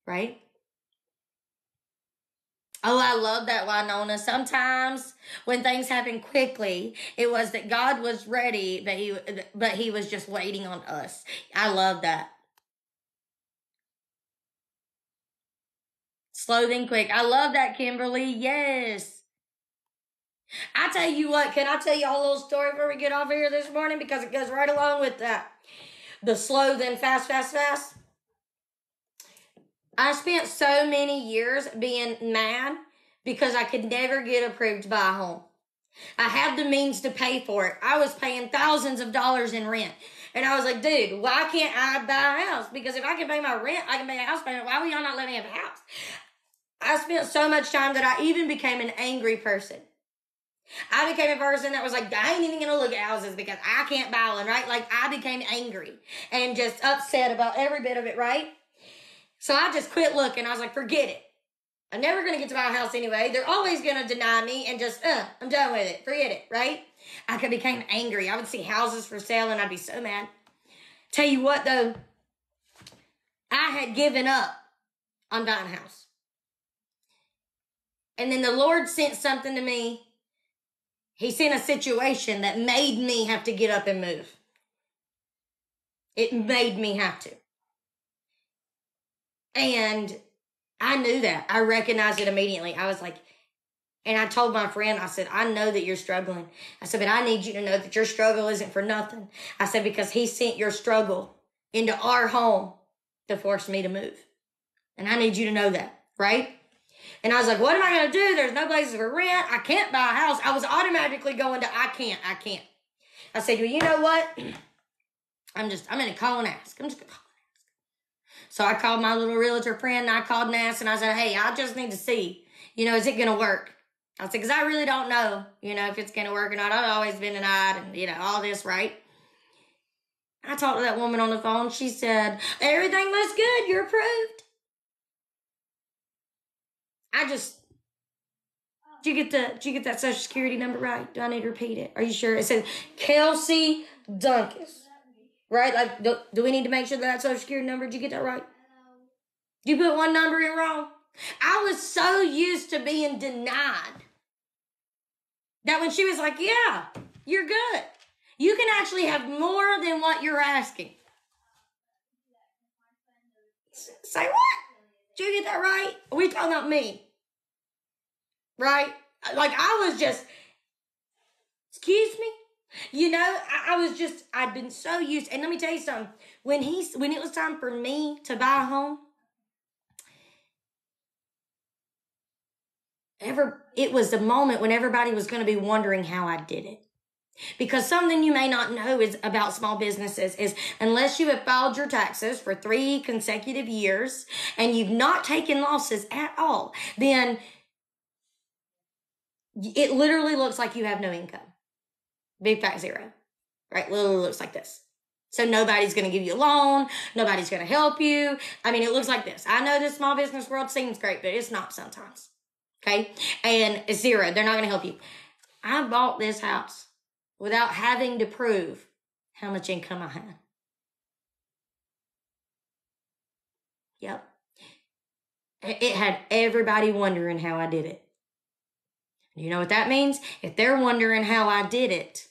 right? Oh, I love that, Winona. Sometimes when things happen quickly, it was that God was ready, but he was just waiting on us. I love that. Slow then quick. I love that, Kimberly. Yes. I tell you what, can I tell you a little story before we get off here this morning? Because it goes right along with that. The slow then fast. I spent so many years being mad because I could never get approved to buy a home. I had the means to pay for it. I was paying thousands of dollars in rent. And I was like, dude, why can't I buy a house? Because if I can pay my rent, I can pay a house payment. Why will y'all not let me have a house? I spent so much time that I even became an angry person. I became a person that was like, I ain't even gonna look at houses because I can't buy one, right? Like, I became angry and just upset about every bit of it, right? So I just quit looking. I was like, forget it. I'm never gonna get to buy a house anyway. They're always gonna deny me and just, I'm done with it. Forget it, right? I became angry. I would see houses for sale and I'd be so mad. Tell you what, though, I had given up on buying a house. And then the Lord sent something to me. He sent a situation that made me have to get up and move. It made me have to. And I knew that. I recognized it immediately. I was like, and I told my friend, I said, I know that you're struggling. I said, but I need you to know that your struggle isn't for nothing. I said, because he sent your struggle into our home to force me to move. And I need you to know that, right? And I was like, what am I going to do? There's no places for rent. I can't buy a house. I was automatically going to, I can't. I said, well, you know what? I'm going to call and ask. I'm just going to call and ask. So I called my little realtor friend, and I called and asked, and I said, hey, I just need to see, is it going to work? I said, because I really don't know, if it's going to work or not. I've always been denied and, all this, right? I talked to that woman on the phone. She said, everything looks good. You're approved. Did you get that social security number right? Do I need to repeat it? Are you sure? It says Kelsey Dunkus. Right? Like, do we need to make sure that social security number, did you get that right? You put one number in wrong. I was so used to being denied that when she was like, yeah, you're good. You can actually have more than what you're asking. Say what? Did you get that right? Are we talking about me? Right? Like, I was just, excuse me? You know, I'd been so used, and let me tell you something. When it was time for me to buy a home, it was the moment when everybody was going to be wondering how I did it. Because something you may not know is about small businesses is unless you have filed your taxes for 3 consecutive years and you've not taken losses at all, then it literally looks like you have no income. Big fat zero, right? Literally looks like this. So nobody's going to give you a loan. Nobody's going to help you. I mean, it looks like this. I know the small business world seems great, but it's not sometimes. Okay. And it's zero. They're not going to help you. I bought this house without having to prove how much income I had. Yep. It had everybody wondering how I did it. You know what that means? If they're wondering how I did it,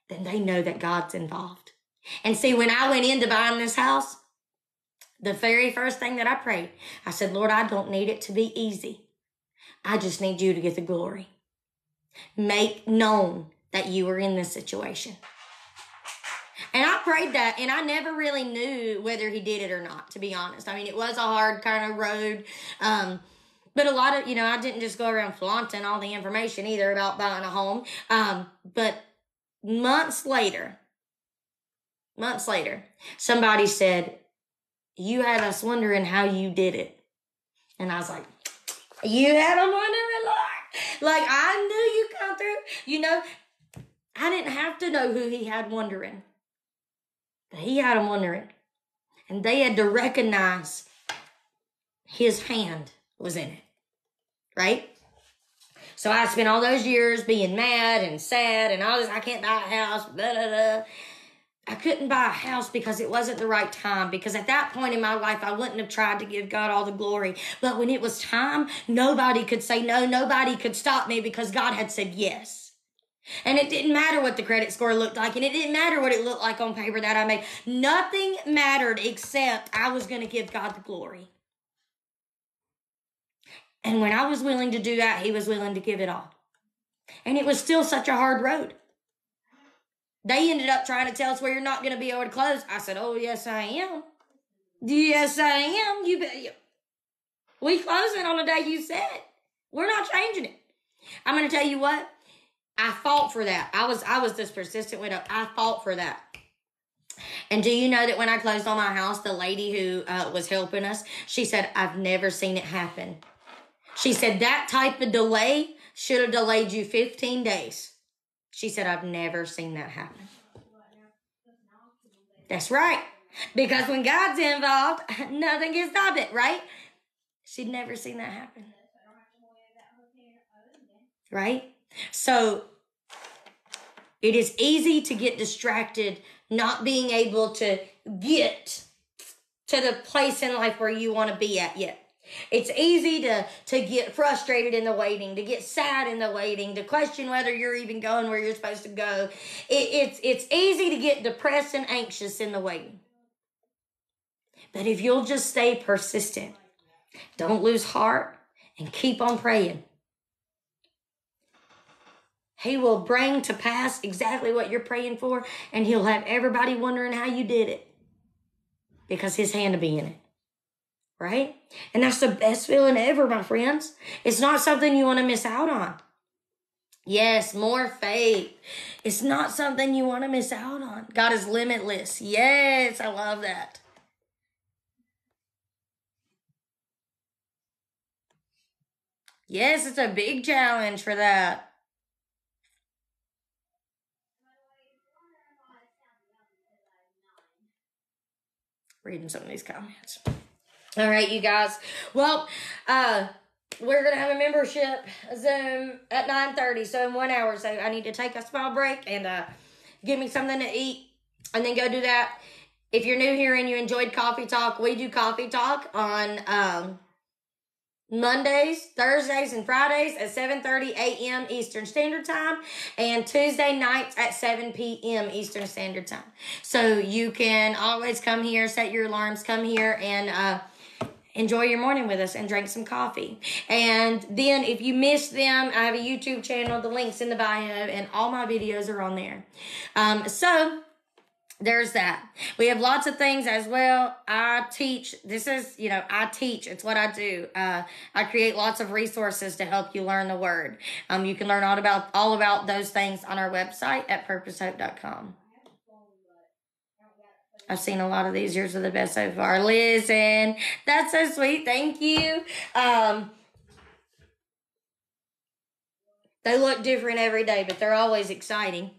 then they know that God's involved. And see, when I went into buying this house, the very first thing that I prayed, I said, Lord, I don't need it to be easy. I just need you to get the glory. Make known that you were in this situation. And I prayed that, and I never really knew whether he did it or not, to be honest. I mean, it was a hard kind of road. But a lot of, I didn't just go around flaunting all the information either about buying a home. But months later, somebody said, you had us wondering how you did it. And I was like, you had them wondering, Lord? Like, I knew you come through. I didn't have to know who he had wondering. But he had them wondering. And they had to recognize his hand was in it. Right? So I spent all those years being mad and sad and all this. I can't buy a house. Blah, blah, blah. I couldn't buy a house because it wasn't the right time. Because at that point in my life, I wouldn't have tried to give God all the glory. But when it was time, nobody could say no. Nobody could stop me because God had said yes. And it didn't matter what the credit score looked like. And it didn't matter what it looked like on paper that I made. Nothing mattered except I was going to give God the glory. And when I was willing to do that, he was willing to give it all. And it was still such a hard road. They ended up trying to tell us, well, you're not going to be able to close. I said, oh, yes, I am. Yes, I am. You bet. We closing on the day you said. We're not changing it. I'm going to tell you what. I fought for that. I was this persistent widow. I fought for that. And do you know that when I closed on my house, the lady who was helping us, she said, I've never seen it happen. She said, that type of delay should have delayed you 15 days. She said, I've never seen that happen. That's right. Because when God's involved, nothing can stop it, right? She'd never seen that happen. Right? So it is easy to get distracted, not being able to get to the place in life where you want to be at yet. It's easy to get frustrated in the waiting, to get sad in the waiting, to question whether you're even going where you're supposed to go. It's easy to get depressed and anxious in the waiting. But if you'll just stay persistent, don't lose heart, and keep on praying, he will bring to pass exactly what you're praying for, and he'll have everybody wondering how you did it because his hand will be in it. Right? And that's the best feeling ever, my friends. It's not something you want to miss out on. Yes, more faith. It's not something you want to miss out on. God is limitless. Yes, I love that. Yes, it's a big challenge for that. Reading some of these comments. All right, you guys. Well, we're going to have a membership Zoom at 9:30, so in 1 hour. So I need to take a small break and give me something to eat and then go do that. If you're new here and you enjoyed Coffee Talk, we do Coffee Talk on Mondays, Thursdays, and Fridays at 7:30 a.m. Eastern Standard Time, and Tuesday nights at 7 p.m. Eastern Standard Time. So you can always come here, set your alarms, come here, and enjoy your morning with us and drink some coffee. And then if you missed them, I have a YouTube channel. The link's in the bio, and all my videos are on there. So there's that. We have lots of things as well. I teach. I teach. It's what I do. I create lots of resources to help you learn the word. You can learn all about those things on our website at purposehope.com. I've seen a lot of these. Yours are the best so far. Listen, that's so sweet. Thank you. They look different every day, but they're always exciting.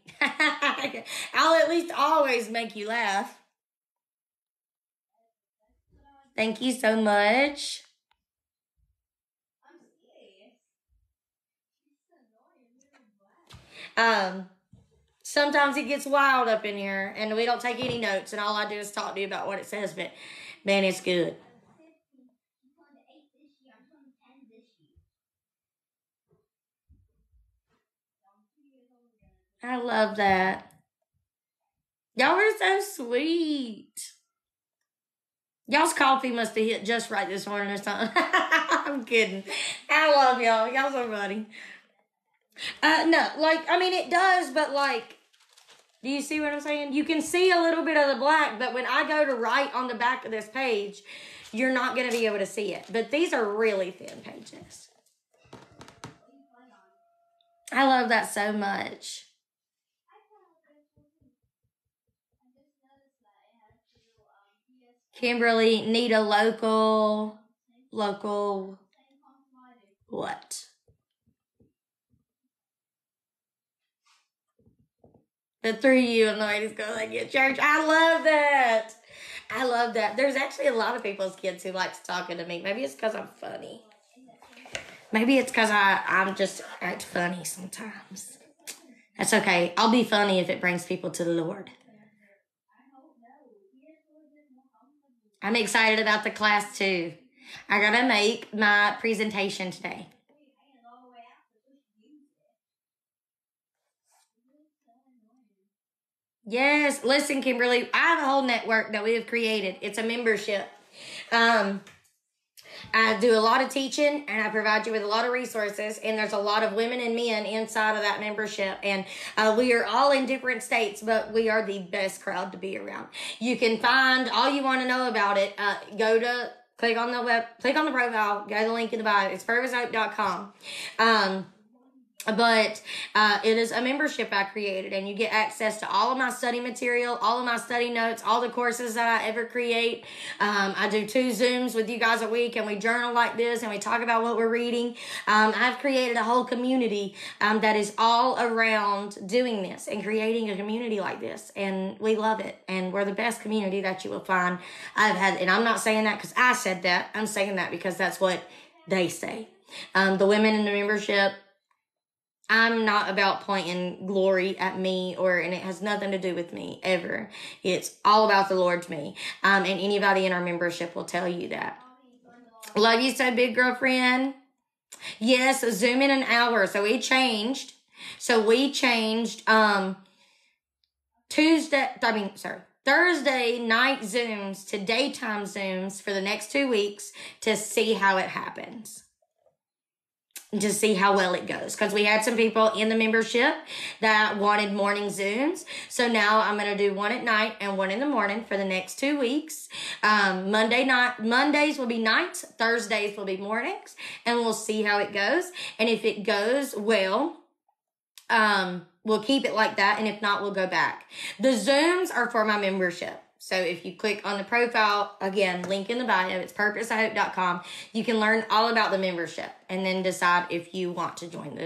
I'll at least always make you laugh. Thank you so much. Sometimes it gets wild up in here, and we don't take any notes, and all I do is talk to you about what it says, but man, it's good. I love that. Y'all are so sweet. Y'all's coffee must have hit just right this morning or something. I'm kidding. I love y'all. Y'all so funny. No, it does, but do you see what I'm saying? You can see a little bit of the black, but when I go to write on the back of this page, you're not going to be able to see it. But these are really thin pages. I love that so much. Kimberly, need a local, what? The 3 of you and the ladies go like at church. I love that. I love that. There's actually a lot of people's kids who likes talking to me. Maybe it's because I'm funny. Maybe it's because I'm just act funny sometimes. That's okay. I'll be funny if it brings people to the Lord. I'm excited about the class too. I gotta make my presentation today. Yes, listen, Kimberly, I have a whole network that we have created. It's a membership. I do a lot of teaching, and I provide you with a lot of resources, and there's a lot of women and men inside of that membership, and we are all in different states, but we are the best crowd to be around. You can find all you want to know about it. Click on the profile, go to the link in the bio. It's purposehope.com. But it is a membership I created, and you get access to all of my study material, all of my study notes, all the courses that I ever create. I do 2 Zooms with you guys a week, and we journal like this, and we talk about what we're reading. I've created a whole community that is all around doing this and creating a community like this, and we love it, and we're the best community that you will find. And I'm not saying that because I said that. I'm saying that because that's what they say. The women in the membership, I'm not about pointing glory at me, and it has nothing to do with me ever. It's all about the Lord to me. And anybody in our membership will tell you that. Love you so, big girlfriend. Yes, Zoom in an hour. So we changed Thursday night Zooms to daytime Zooms for the next 2 weeks to see how it happens. To see how well it goes, because we had some people in the membership that wanted morning Zooms. So now I'm going to do one at night and one in the morning for the next 2 weeks. Mondays will be nights, Thursdays will be mornings, and we'll see how it goes. And if it goes well, we'll keep it like that, and if not, we'll go back. The Zooms are for my membership. So if you click on the profile, again, link in the bio, it's purposehope.com. You can learn all about the membership and then decide if you want to join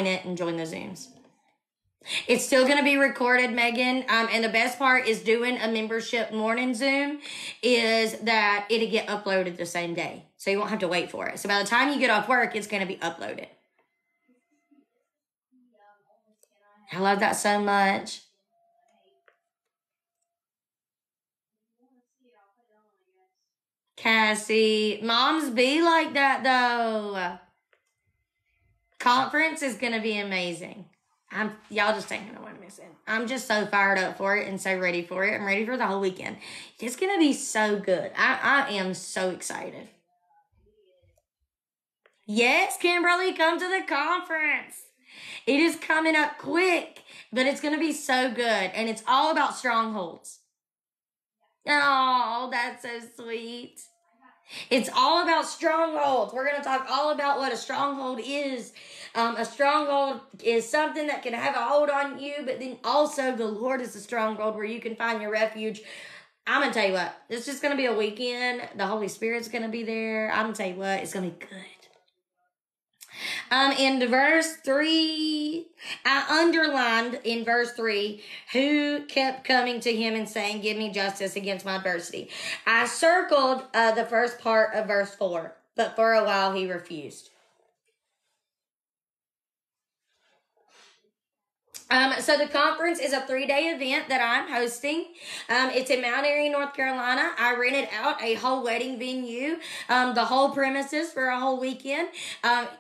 it and join the Zooms. It's still going to be recorded, Megan. And the best part is doing a membership morning Zoom is that it'll get uploaded the same day. So you won't have to wait for it. So by the time you get off work, it's going to be uploaded. I love that so much. Cassie, moms be like that though. Conference is going to be amazing. Y'all just ain't going to want to miss it. I'm just so fired up for it and so ready for it. I'm ready for the whole weekend. It's going to be so good. I am so excited. Yes, Kimberly, come to the conference. It is coming up quick, but it's going to be so good. And it's all about strongholds. Oh, that's so sweet. It's all about strongholds. We're going to talk all about what a stronghold is. A stronghold is something that can have a hold on you, but then also the Lord is a stronghold where you can find your refuge. I'm going to tell you what, it's just going to be a weekend. The Holy Spirit's going to be there. I'm going to tell you what, it's going to be good. In verse 3, I underlined in verse 3, who kept coming to him and saying, give me justice against my adversity. I circled the first part of verse 4, but for a while he refused. So the conference is a 3-day event that I'm hosting. It's in Mount Airy, North Carolina. I rented out a whole wedding venue, the whole premises for a whole weekend.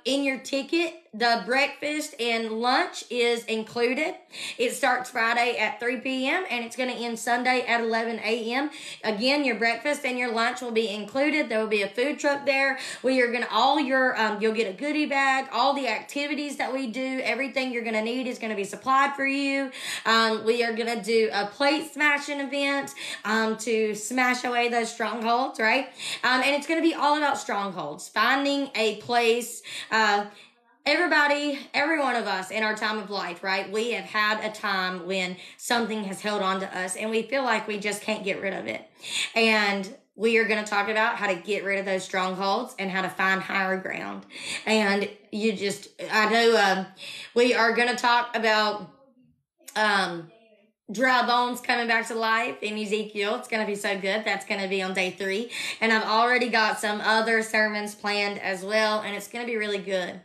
In your ticket, the breakfast and lunch is included. It starts Friday at 3 p.m. and it's going to end Sunday at 11 a.m. Again, your breakfast and your lunch will be included. There will be a food truck there. We are going to, you'll get a goodie bag, all the activities that we do, everything you're going to need is going to be supplied for you. We are going to do a plate smashing event, to smash away those strongholds, right? And it's going to be all about strongholds, finding a place, every one of us in our time of life, right? We have had a time when something has held on to us and we feel like we just can't get rid of it. And we are going to talk about how to get rid of those strongholds and how to find higher ground. And we are going to talk about, dry bones coming back to life in Ezekiel. It's going to be so good. That's going to be on day 3. And I've already got some other sermons planned as well. And it's going to be really good.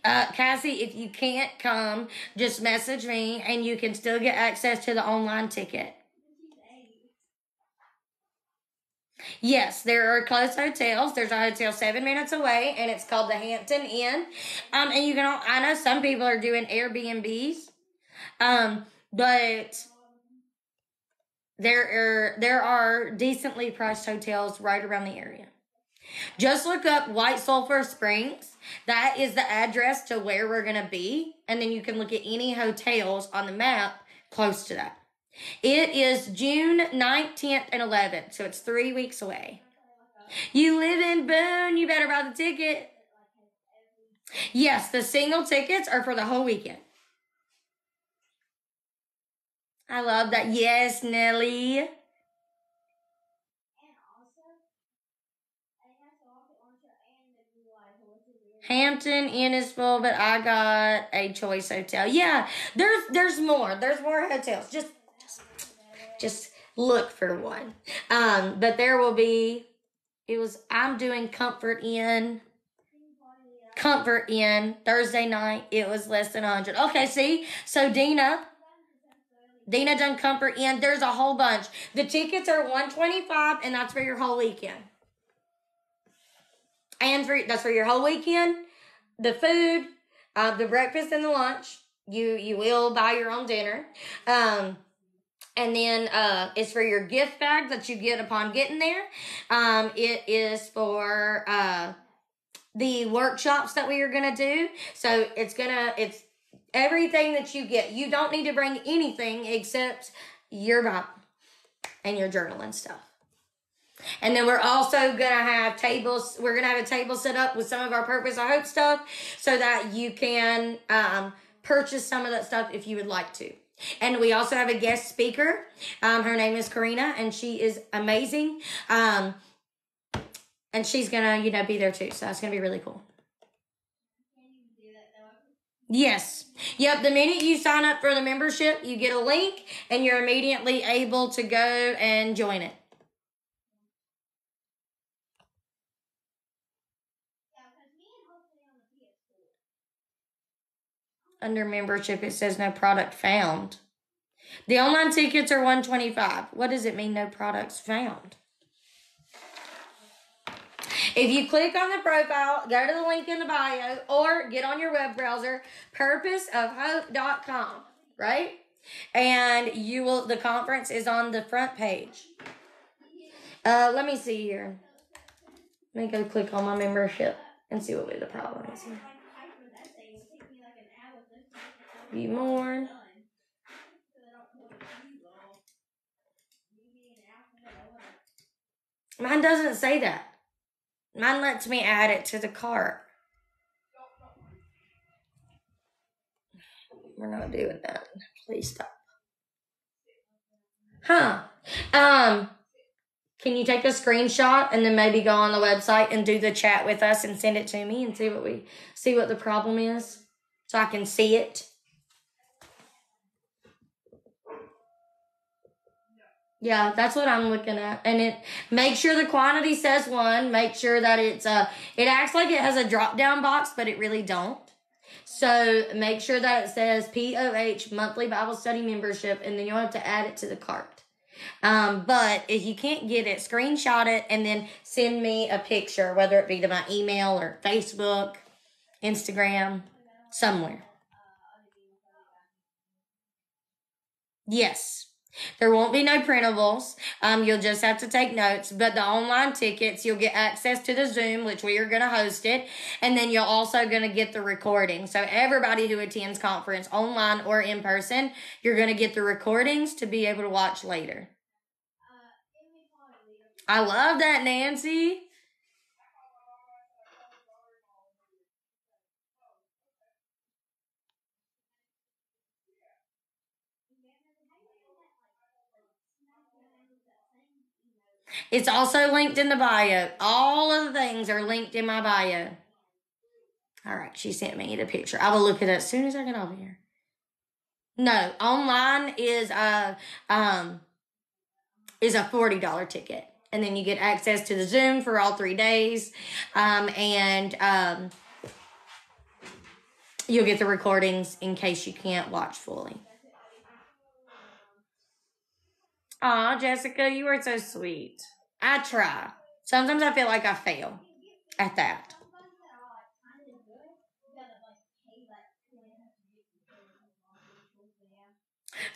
Cassie, if you can't come, just message me and you can still get access to the online ticket. Yes, there are close hotels. There's a hotel 7 minutes away and it's called the Hampton Inn. And I know some people are doing Airbnbs. But there are decently priced hotels right around the area. Just look up White Sulphur Springs. That is the address to where we're going to be. And then you can look at any hotels on the map close to that. It is June 9th, 10th, and 11th. So it's 3 weeks away. You live in Boone. You better buy the ticket. Yes, the single tickets are for the whole weekend. I love that. Yes, Nelly. Hampton Inn is full, but I got a Choice Hotel. Yeah, there's more. There's more hotels. Just look for one. But there will be. I'm doing Comfort Inn Thursday night. It was less than 100. Okay, see, so Dina done Comfort Inn. There's a whole bunch. The tickets are $125, and that's for your whole weekend. And that's for your whole weekend. The food, the breakfast and the lunch. You will buy your own dinner. And then it's for your gift bag that you get upon getting there. It is for the workshops that we are gonna do. So it's everything that you get. You don't need to bring anything except your Bible and your journal and stuff. And then we're also going to have tables. We're going to have a table set up with some of our Purpose of Hope stuff so that you can purchase some of that stuff if you would like to. And we also have a guest speaker. Her name is Karina, and she is amazing. And she's going to, be there too. So that's going to be really cool. Yes. Yep. The minute you sign up for the membership, you get a link and you're immediately able to go and join it. Under membership, it says no product found. The online tickets are $125. What does it mean, no products found? If you click on the profile, go to the link in the bio, or get on your web browser, purposeofhope.com, right? And the conference is on the front page. Let me see here. Let me go click on my membership and see what the problem is here. View more. Mine doesn't say that. Mine lets me add it to the cart. We're not doing that. Please stop. Huh. Can you take a screenshot and then maybe go on the website and do the chat with us and send it to me and see what the problem is so I can see it? Yeah, that's what I'm looking at. And make sure the quantity says 1. Make sure that it acts like it has a drop-down box, but it really don't. So make sure that it says POH monthly Bible study membership, and then you'll have to add it to the cart. But if you can't get it, screenshot it and then send me a picture, whether it be to my email or Facebook, Instagram, somewhere. Yes. There won't be no printables. You'll just have to take notes. But the online tickets, you'll get access to the Zoom, which we are going to host it. And then you're also going to get the recording. So everybody who attends conference, online or in person, you're going to get the recordings to be able to watch later. I love that, Nancy. It's also linked in the bio. All of the things are linked in my bio. All right, she sent me the picture. I will look at it as soon as I get over here. No, online is a $40 ticket. And then you get access to the Zoom for all 3 days. And you'll get the recordings in case you can't watch fully. Aw, Jessica, you are so sweet. I try. Sometimes I feel like I fail at that.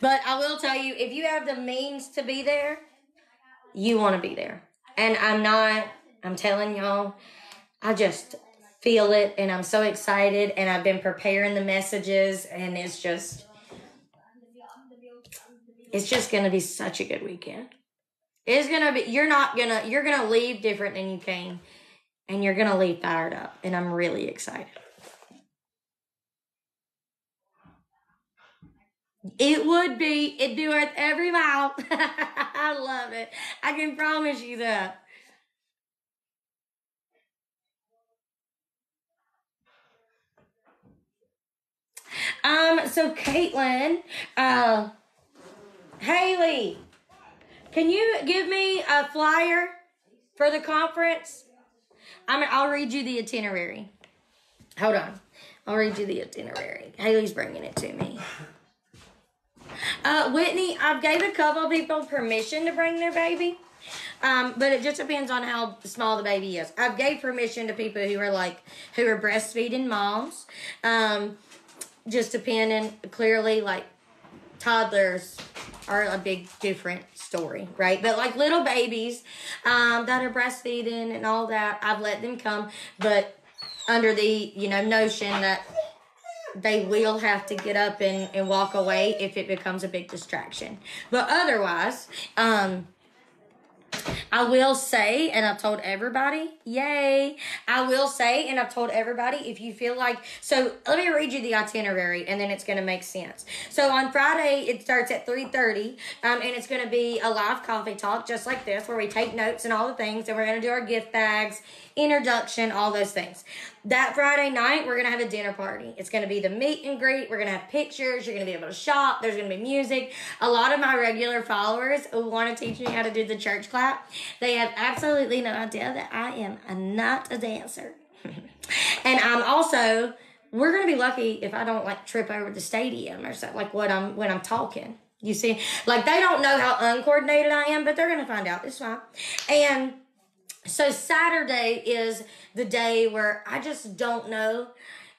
But I will tell you, if you have the means to be there, you want to be there. And I'm telling y'all, I just feel it, and I'm so excited, and I've been preparing the messages, and it's just going to be such a good weekend. It's going to be, you're going to leave different than you came, and you're going to leave fired up, and I'm really excited. It would be. It'd be worth every mile. I love it. I can promise you that. So Caitlin, Haley, can you give me a flyer for the conference? I'll read you the itinerary. Hold on. I'll read you the itinerary. Haley's bringing it to me. Whitney, I've gave a couple of people permission to bring their baby. But it just depends on how small the baby is. I've gave permission to people who are breastfeeding moms. Just depending, clearly, like, toddlers are a big different story, right? But like little babies that are breastfeeding and all that, I've let them come, but under the notion that they will have to get up and walk away if it becomes a big distraction. But otherwise, I will say, and I've told everybody, I will say, and I've told everybody, if you feel like, so let me read you the itinerary, and then it's going to make sense. So on Friday, it starts at 3:30, and it's going to be a live coffee talk, just like this, where we take notes and all the things, and we're going to do our gift bags, introduction, all those things. That Friday night, we're going to have a dinner party. It's going to be the meet and greet. We're going to have pictures. You're going to be able to shop. There's going to be music. A lot of my regular followers who want to teach me how to do the church clap, they have absolutely no idea that I am not a dancer. And I'm also, we're going to be lucky if I don't like trip over the stadium or something, like when I'm talking. You see, like they don't know how uncoordinated I am, but they're going to find out. It's fine. And so Saturday is the day where I just don't know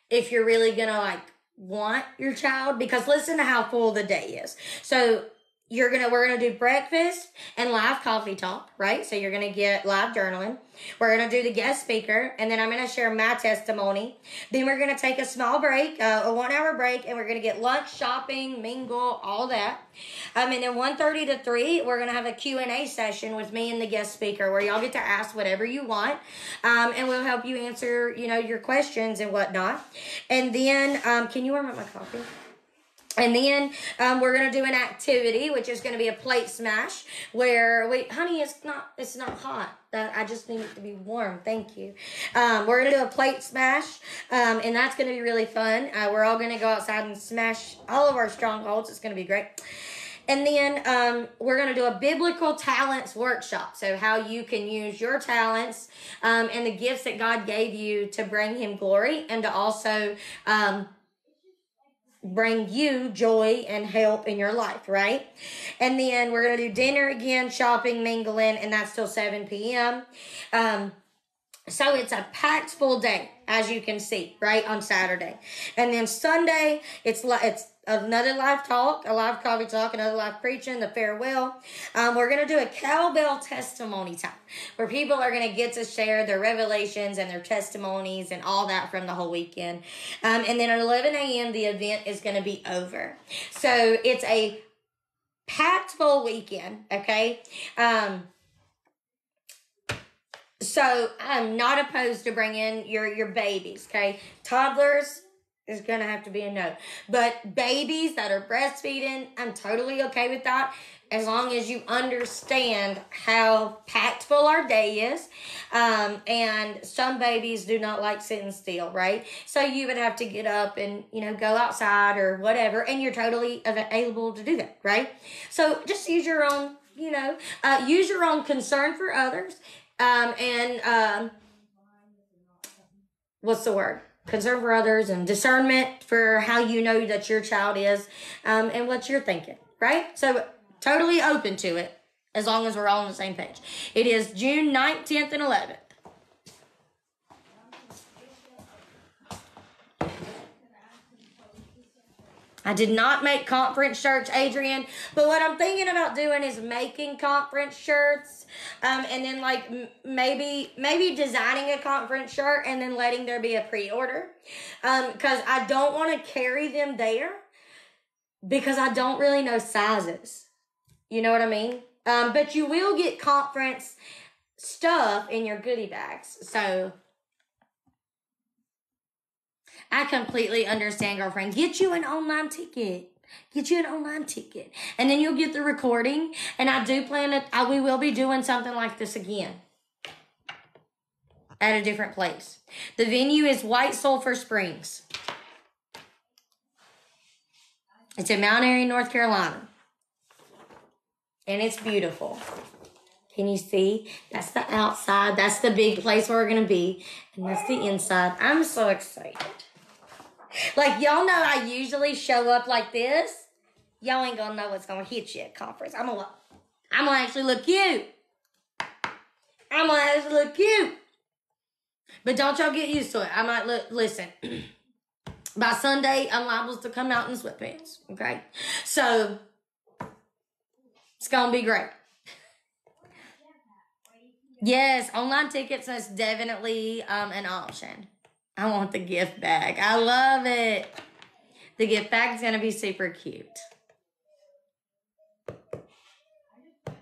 if you're really going to like want your child, because listen to how full the day is. So we're gonna do breakfast and live coffee talk, right? So you're gonna get live journaling. We're gonna do the guest speaker, and then I'm gonna share my testimony. Then we're gonna take a small break, a 1 hour break, and we're gonna get lunch, shopping, mingle, all that. And then 1:30 to 3, we're gonna have a Q&A session with me and the guest speaker, where y'all get to ask whatever you want, and we'll help you answer, your questions and whatnot. And then, can you warm up my coffee? And then we're going to do an activity, which is going to be a plate smash, where, honey, it's not hot. I just need it to be warm. Thank you. We're going to do a plate smash, and that's going to be really fun. We're all going to go outside and smash all of our strongholds. It's going to be great. And then we're going to do a biblical talents workshop. So how you can use your talents and the gifts that God gave you to bring him glory, and to also bring you joy and help in your life, right? And then we're going to do dinner again, shopping, mingling, and that's till 7 p.m. So it's a packed full day, as you can see, right, on Saturday. And then Sunday, it's another live talk, a live coffee talk, another live preaching, the farewell. We're going to do a cowbell testimony time, where people are going to get to share their revelations and their testimonies and all that from the whole weekend. And then at 11 a.m., the event is going to be over. So it's a packed full weekend, okay? So I'm not opposed to bringing your babies, okay? Toddlers is going to have to be a no. But babies that are breastfeeding, I'm totally okay with that, as long as you understand how packed full our day is. And some babies do not like sitting still, right? So you would have to get up and, go outside or whatever, and you're totally able to do that, right? So just use your own, use your own concern for others. What's the word? Concern for others and discernment for how you know that your child is, and what you're thinking, right? So totally open to it, as long as we're all on the same page. It is June 9th, 10th, and 11th. I did not make conference shirts, Adrian, but what I'm thinking about doing is making conference shirts, and then maybe designing a conference shirt and then letting there be a pre-order, because I don't want to carry them there, because I don't really know sizes. You know what I mean? But you will get conference stuff in your goodie bags, so I completely understand, girlfriend. Get you an online ticket. And then you'll get the recording. And I do plan we will be doing something like this again at a different place. The venue is White Sulphur Springs. It's in Mount Airy, North Carolina. And it's beautiful. Can you see? That's the outside. That's the big place where we're going to be. And that's the inside. I'm so excited. Like, y'all know I usually show up like this. Y'all ain't gonna know what's gonna hit you at conference. I'm gonna actually look cute. But don't y'all get used to it. I might listen. By Sunday, I'm liable to come out in sweatpants. Okay? So, it's gonna be great. Yes, online tickets is definitely an option. I want the gift bag. I love it. The gift bag is going to be super cute.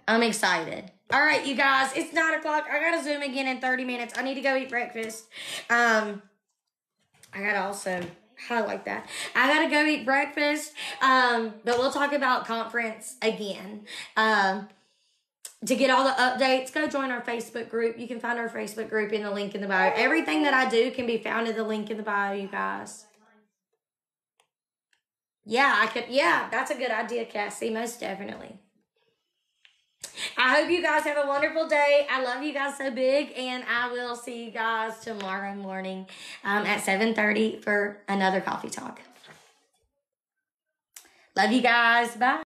I'm excited. All right, you guys. It's 9 o'clock. I got to Zoom again in 30 minutes. I need to go eat breakfast. I got to also highlight that. I got to go eat breakfast. But we'll talk about conference again. To get all the updates, go join our Facebook group. You can find our Facebook group in the link in the bio. Everything that I do can be found in the link in the bio, you guys. Yeah, that's a good idea, Cassie, most definitely. I hope you guys have a wonderful day. I love you guys so big, and I will see you guys tomorrow morning at 7:30 for another coffee talk. Love you guys. Bye.